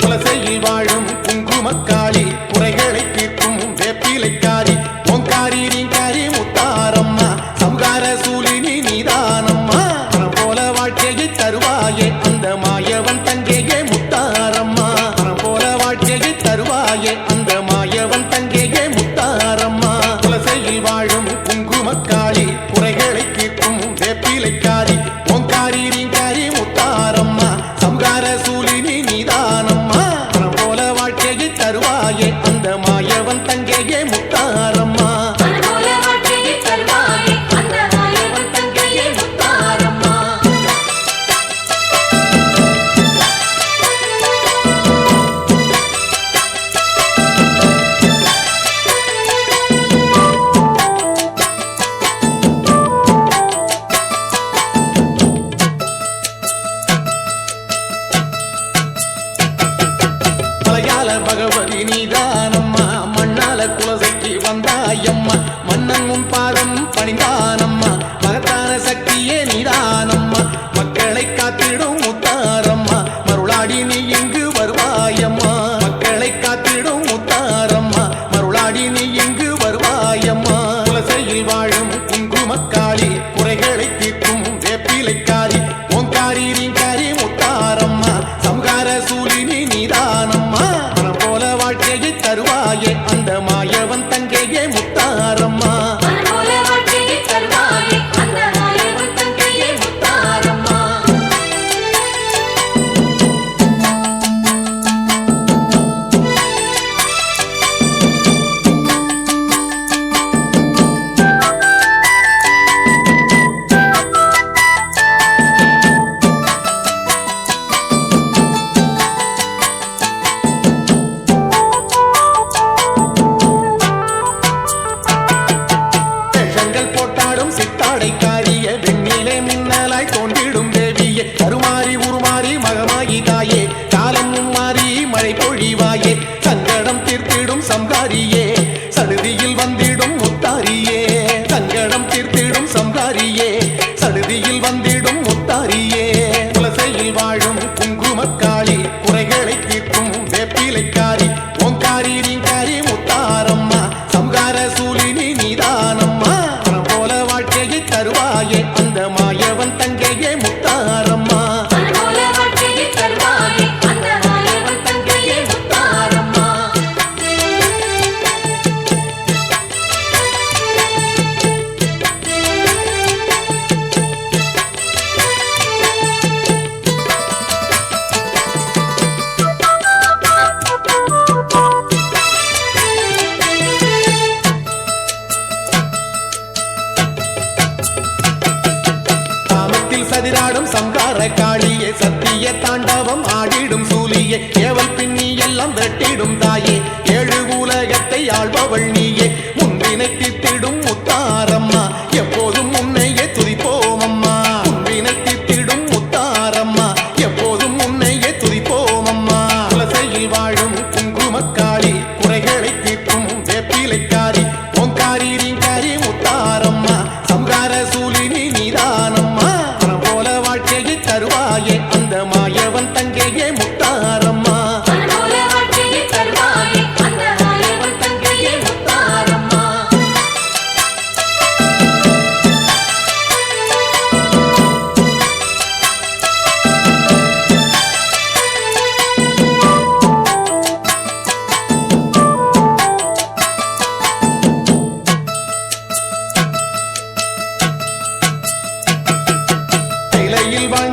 குலசையில் வாழும் குங்குமக்காளி குறைகளை தீர்க்கும் வேப்பிலைக்காரி ஓங்காரி ரீங்காரி முத்தாரம்மா சம்கார சூலினி நீதானம்மா மனம் போல வாழ்க்கையை தருவாயே அந்த மாயவன் தங்கையே முத்தாரம்மா மனம் போல வாழ்க்கையை தருவாயே அந்த மாயவன் தங்கையே முத்தாரம்மா குலசையில் வாழும் குங்குமக்காளி குறைகளை தீர்க்கும் வேப்பிலைக்காரி ஓங்காரி ரீங்காரி முத்தாரம்மா சம்கார சூலினி நீதானம்மா மனம் போல வாழ்க்கையை தருவாயே அந்த மாயவன் தங்கையே முத்தாரம்மா மனமோல வாழ்க்கையை தருவாயே அந்த மாயவன் தங்கையே முத்தாரம்மா மலையாள பகவதி நீதானம்மா மண்ணால குலசைக்கு வந்தாயம்மா மன்னன் முன் பாதம் பணிந்தானம்மா மகத்தான சக்தியே நீதானம்மா மக்களை காத்திடும் முத்தாரம்மா மருளாடி நீ இங்கு வருவாயம்மா மக்களை காத்திடும் முத்தாரம்மா மருளாடி நீ இங்கு வருவாயம்மா குலசையில் வாழும் குங்குமக்காளி குறைகளை தீர்க்கும் வேப்பிலைக்காரி ஓங்காரி ரீங்காரி முத்தாரம்மா சம்கார சூலினி நீதானம்மா மனம் போல வாழ்க்கையை தருவாயே அந்த மாயவன் தங்கையே முத்தாரம்மா மனமோல வாழ்க்கையை தருவாயே அந்த மாயவன் தங்கையே முத்தாரம்மா வேஷங்கள் போட்டாடும் சித்தாடைக்காரிய வெண்ணிலே மின்னலாய் தோன்றிடும் தேவியே கருமாறி உருமாறி மகமாகி தாயே காலம் மாறி மழை பொழிவாயே சங்கடம் தீர்த்திடும் சம்காரியே சடுதியில் வந்திடும் முத்தாரியே சங்கடம் தீர்த்திடும் சம்காரியே சடுதியில் வந்திடும் முத்தாரியே குலசையில் வாழும் குங்குமக்காளி குறைகளை தீர்க்கும் வேப்பிலைக்காரி ஓங்காரி ரீங்காரி முத்தாரம்மா சம்கார சூலினி நீதானம்மா மனம் போல வாழ்க்கையை தருவாயே அந்த மாயவன் தங்கையே முத்தாரம்மா மனமோல வாழ்க்கையை தருவாயே அந்த மாயவன் தங்கையே முத்தாரம்மா காமத்தில் சதிராடும் சம்கார காளியே சத்திய தாண்டவம் ஆடிடும் சூலியே ஏவல் பின்னி எல்லாம் வெட்டிடும் தாயே ஏழு உலகத்தை ஆள்பவள் நீயே முன்பினை தீர்த்திடும் முத்தாரம்மா எப்போதும் உன்னையே துதிப்போம் அம்மா முன்பினை தீர்த்திடும் முத்தாரம்மா எப்போதும் உன்னையே துதிப்போம் அம்மா குலசையில் வாழும் குங்குமக்காளி குறைகளை தீர்க்கும் வேப்பிலைக்காரி ஓங்காரி ரீங்காரி முத்தாரம்மா சம்கார சூலினி நீதானம்மா மனம் போல வாழ்க்கையை தருவாயே அந்த மாயவன் தங்கையே முத்தாரம்மா மனமோல வாழ்க்கையை தருவாயே அந்த மாயவன் தங்கையே முத்தாரம்மா கைலையில் வாழ்ந்த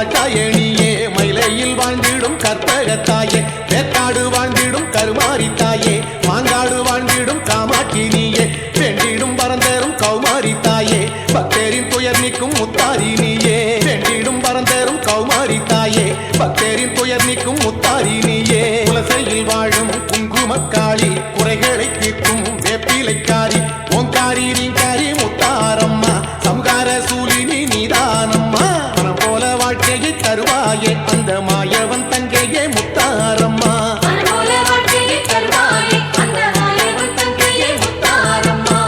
காட்டாயே நீயே மயிலையில் வாழ்ந்திடும் கற்பகத்தாயே வேற்காடு வாழ்ந்திடும் கருமாரி தாயே மாங்காடு வாழ்ந்திடும் காமாட்சி நீயே வெண்டிடும் பரந்தரும் கௌமாரி தாயே பக்தரின் துயர் நீக்கும் முத்தாரி நீயே வெண்டிடும் பரந்தரும் கௌமாரி தாயே பக்தரின் துயர் நீக்கும் முத்தாரி நீயே குலசையில் வாழும் குங்குமக்காளி குறைகளை தீர்க்கும் வேப்பிலைக்காரி ஓங்காரி நீங்காரி முத்தாரம்மா சம்கார சூலினி நீதானம்மா மனம் போல வாழ்க்கையை தருவாயே அந்த மாயவன் தங்கையே முத்தாரம்மா மனமோல வாழ்க்கையை தருவாயே அந்த மாயவன் தங்கையே முத்தாரம்மா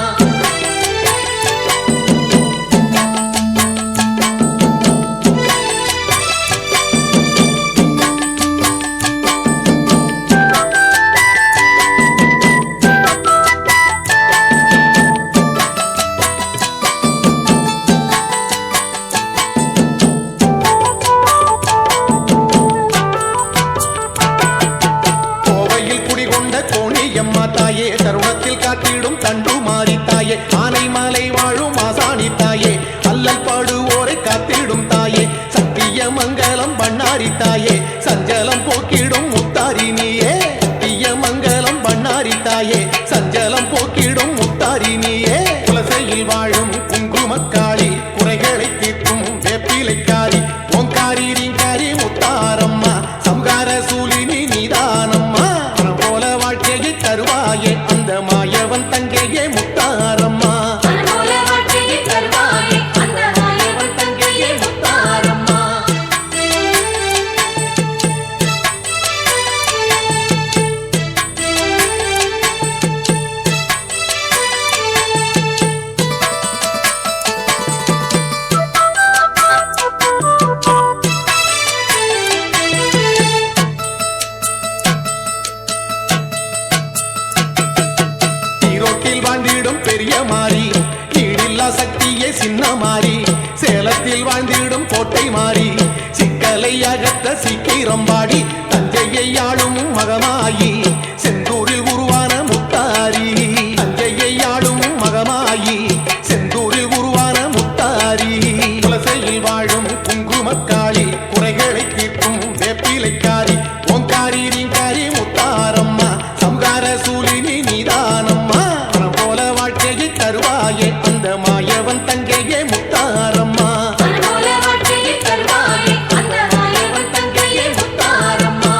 கோவையில் குடிகொண்ட கோணியம்மா தாயே தருணத்தில் காத்திடும் தண்டுமாரி தாயே ஆனைமலை வாழும் ஆசானி தாயே அல்லல் பாடுவோரை காத்திடும் தாயே சத்திய மங்கலம் பண்ணாரி தாயே சஞ்சலம் போக்கிடும் முத்தாரி நீயே சத்திய மங்கலம் பண்ணாரி தாயே சஞ்சலம் போக்கிடும் முத்தாரி நீயே குலசையில் வாழும் குங்குமக்காளி குறைகளை தீர்க்கும் வேப்பிலைக்காரி ஓங்காரி நீங்காரி முத்தாரம்மா சம்கார சூலினி நீதானம்மா மனம் போல வாழ்க்கையை தருவாயே அந்த மாயவன் தங்கையே முத்தாரம்மா மனமோல வாழ்க்கையை தருவாயே அந்த மாயவன் தங்கையே முத்தாரம்மா ஈரோட்டில் வாழ்ந்திடும் பெரிய மாறி ஈடில்லா சக்தியே சின்ன மாறி சேலத்தில் வாழ்ந்திடும் கோட்டை மாறி சிக்கலை அகற்ற சீக்கிரம் பாடி தஞ்சையை ஆளும் மகமாயி செந்தூரில் உருவான முத்தாரி தஞ்சையை ஆளும் மகமாயி செந்தூரில் உருவான முத்தாரி குலசையில் வாழும் குங்குமக்காளி குறைகளை தீர்க்கும் வேப்பிலைக்காரி ஓங்காரி நீங்காரி முத்தாரம்மா சம்கார சூலினி நீதானம்மா மனம் போல வாழ்க்கையை தருவாயே அந்த மாயவன் தங்கையே முத்தாரம்மா மனமோல வாழ்க்கையை தருவாயே அந்த மாயவன் தங்கையே முத்தாரம்மா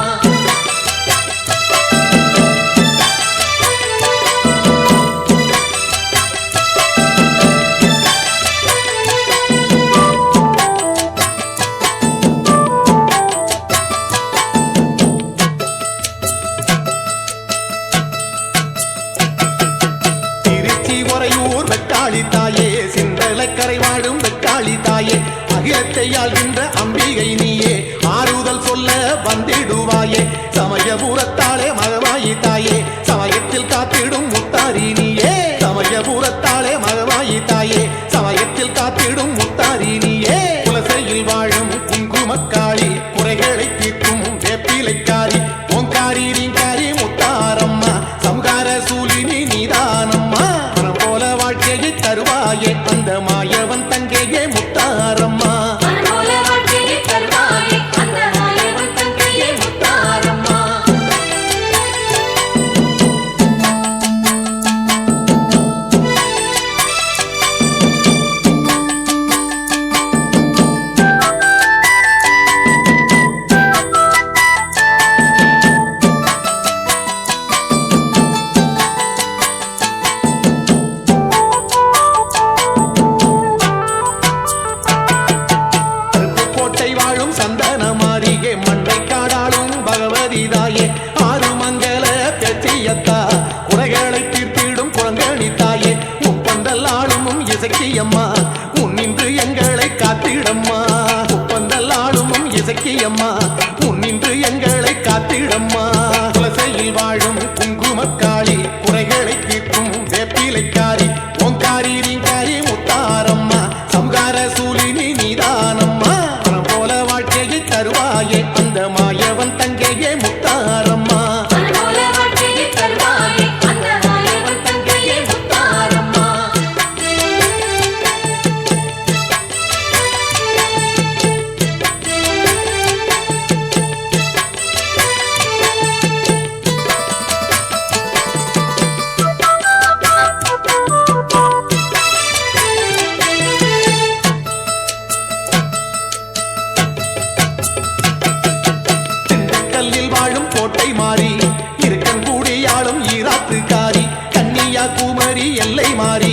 திருச்சி உறையூர் வெக்காளி தாயே சிந்தலக்கரை வாழும் வெக்காளி தாயே அகிலத்தை ஆள்கின்ற அம்பிகை நீயே ஆறுதல் சொல்ல வந்திடுவாயே சமயபுரத்தாளே மகமாயி தாயே சமயத்தில் காத்திடும் முத்தாரி நீயே சமயபுரத்தாளே மகமாயி தாயே சமயத்தில் காத்திடும் முத்தாரி நீயே குலசையில் வாழும் குங்குமக்காளி குறைகளை தீர்க்கும் வேப்பிலைக்காரி ஓங்காரி நீங்காரி முத்தாரம்மா சம்கார சூலினி நீதானம்மா மனம் போல வாழ்க்கையை தருவாயே அந்த மாயவன் தங்கையே முத்தாரம்மா மனமோல வாழ்க்கையை தருவாயே அந்த மாயவன் தங்கையே முத்தாரம்மா கோட்டை வாழும் சந்தன மாறியே மண்டை காடாளும் பகவதி தாயே ஆறு மங்கல பேச்சியத்தா குறைகளை தீர்த்திடும் குழங்கணி தாயே முப்பந்தல் ஆளும் இசக்கியம்மா உன்னின்று எங்களை காத்திடம்மா முப்பந்தல் ஆளும் இசக்கியம்மா உன்னின்று எங்களை காத்திடம்மா குலசையில் வாழும் குங்குமக்காளி குறைகளை தீர்க்கும் வேப்பிலைக்காரி ஓங்காரி நீங்காரி முத்தாரம்மா சம்கார சூலினி நீதானம்மா மனம் போல வாழ்க்கையை தருவாயே அந்த மாயவன் தங்கையே முத்தாரம்மா மனமோல வாழ்க்கையை தருவாயே அந்த மாயவன் தங்கையே முத்தாரம்மா கோட்டை மாறி இருக்கன்குடியாளும் ஈராத்துக்காரி கன்னியாகுமரி எல்லை மாறி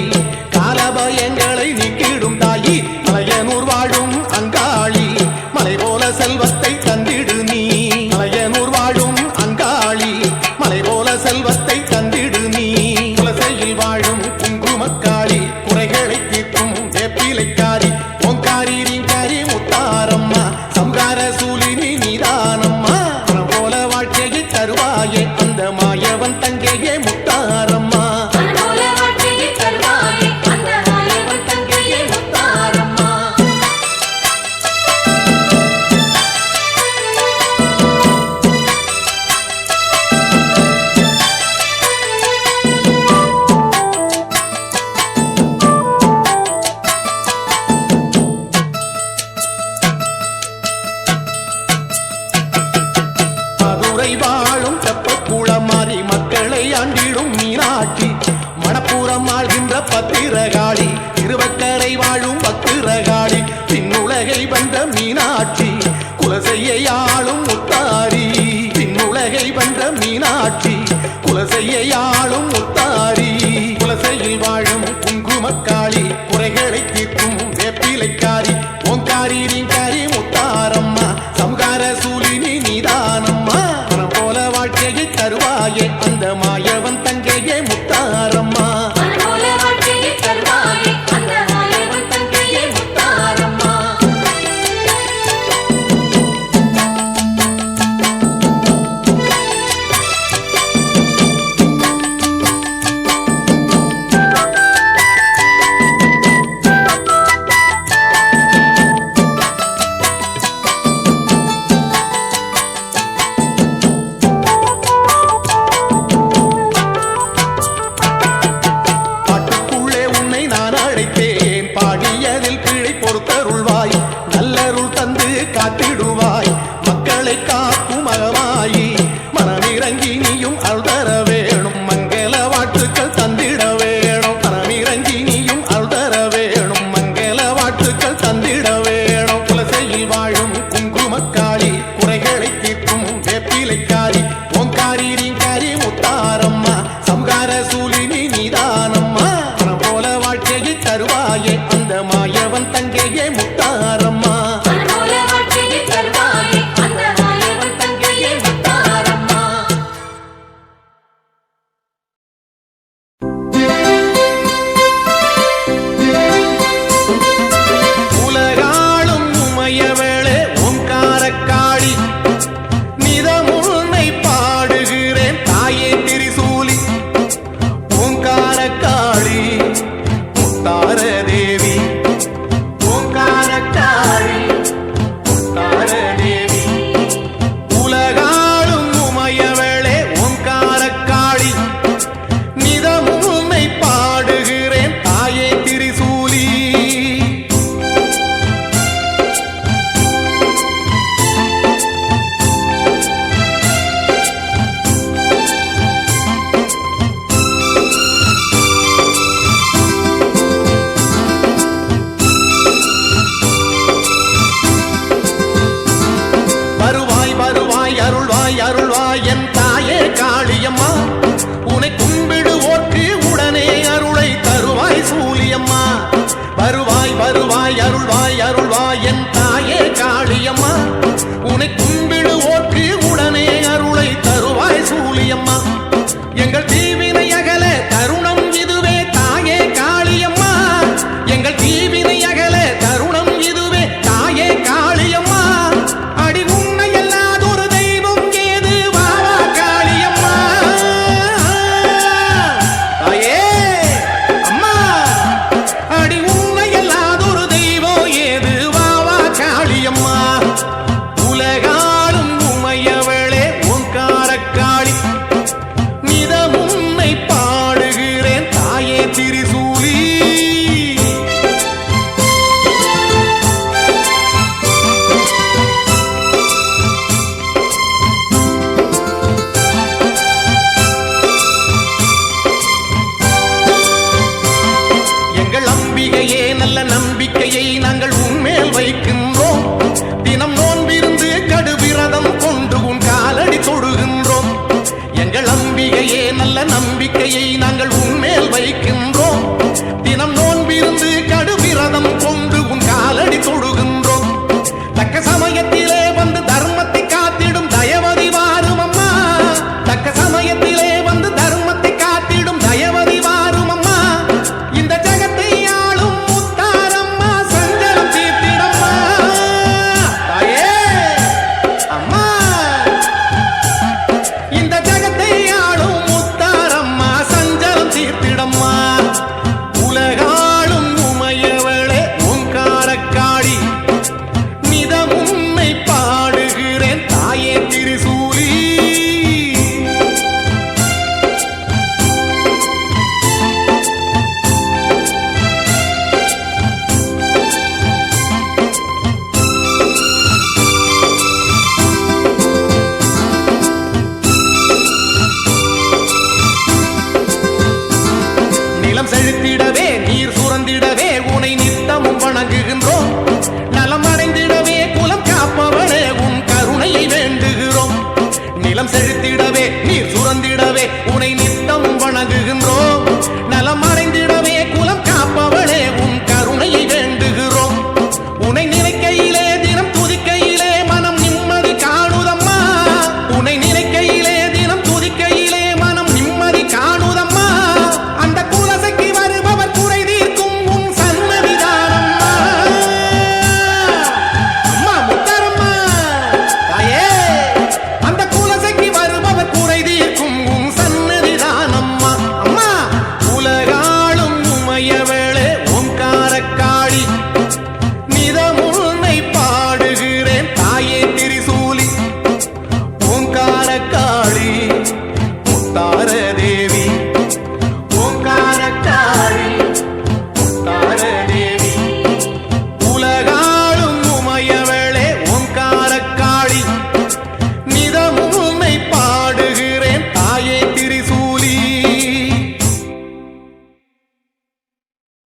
காலபயங்களை நீக்கிடும் தாயி மலையனூர் வாழும் அங்காளி மலை போல செல்வத்தை தந்திடு நீ மலையனூர் வாழும் அங்காளி மலை போல செல்வத்தை தந்திடு நீ குலசையில் வாழும் குங்குமக்காளி குறைகளை தீர்க்கும் வேப்பிலைக்காரி ஓங்காரி ரீங்காரி முத்தாரம்மா சம்கார சூலினி நீதானம்மா மனம் போல வாழ்க்கையை தருவாயே அந்த மாயவன் தங்கையே முத்தாரம்மா அன்போல வாழ்க்கையை தருவாயே அந்த மாயவன் தங்கையே முத்தாரம்மா மதுரை வாழும் தெப்பக்குளம் மாறி மக்களை ஆண்டிடும் மீனாட்சி மணப்புறம் ஆழ்கின்ற பத்திரகாளி திருவக்கரை வாழும் பத்திரகாளி பின்னுலகை வந்த மீனாட்சி குலசையை ஆளும் முத்தாரி பின்னுலகை வந்த மீனாட்சி குலசையை ஆளும் முத்தாரி குலசையில் வாழும் குங்குமக்காளி குறைகளை தீர்க்கும் வேப்பிலைக்காரி ஓங்காரி ரீங்காரி முத்தாரம்மா சம்கார சூலினி நீதானம்மா மனம் போல வாழ்க்கையை தருவாயே அந்த மாயவன் தங்கையே முத்தாரம்மா அன்போல வாழ்க்கையை தருவாயே அந்த மாயவன் தங்கையே முத்தாரம்மா பாட்டுக்குள்ளே உன்னை நான் அழைத்தேன் பாடியதில் கிளை பொறுத்தருள்வாய் நல்லருள் தந்து காத்திடுவாய் மக்களை காக்கும் மகமாயி மனமிறங்கி நீயும் அருள் தர வேணும் மங்கள வாழ்த்துக்கள் தந்திட வேணும் மனமிறங்கி நீயும் அருள் தர வேணும் மங்கள வாழ்த்துக்கள் தந்திட வேணும் குலசையில் வாழும் குங்குமக்காளி குறைகளை தீர்க்கும் வேப்பிலைக்காரி ஓங்காரி ரீங்காரி முத்தாரம்மா சம்கார சூலினி நீதானம்மா மனம் போல வாழ்க்கையை தருவாயே அந்த மாயவன் தங்கையே முத்தாரம்மா அன்போல வாழ்க்கையை தருவாயே அந்த மாயவன் தங்கையே முத்தாரம்மா உலகாளும் உமையவளே ஓங்காரக்காளி நிதமுன்னை பாடுகிறேன் தாயே திரிசூலி ஓங்காரக்காளி முத்தார தேவி ஓங்காரக்காளி முத்தார தேவி உலகாளும் உமையவளே ஓங்காரக்காளி நிதமுன்னை பாடுகிறேன் தாயே திரிசூலி வருவாய் வருவாய் அருள்வாய் அருள்வாய்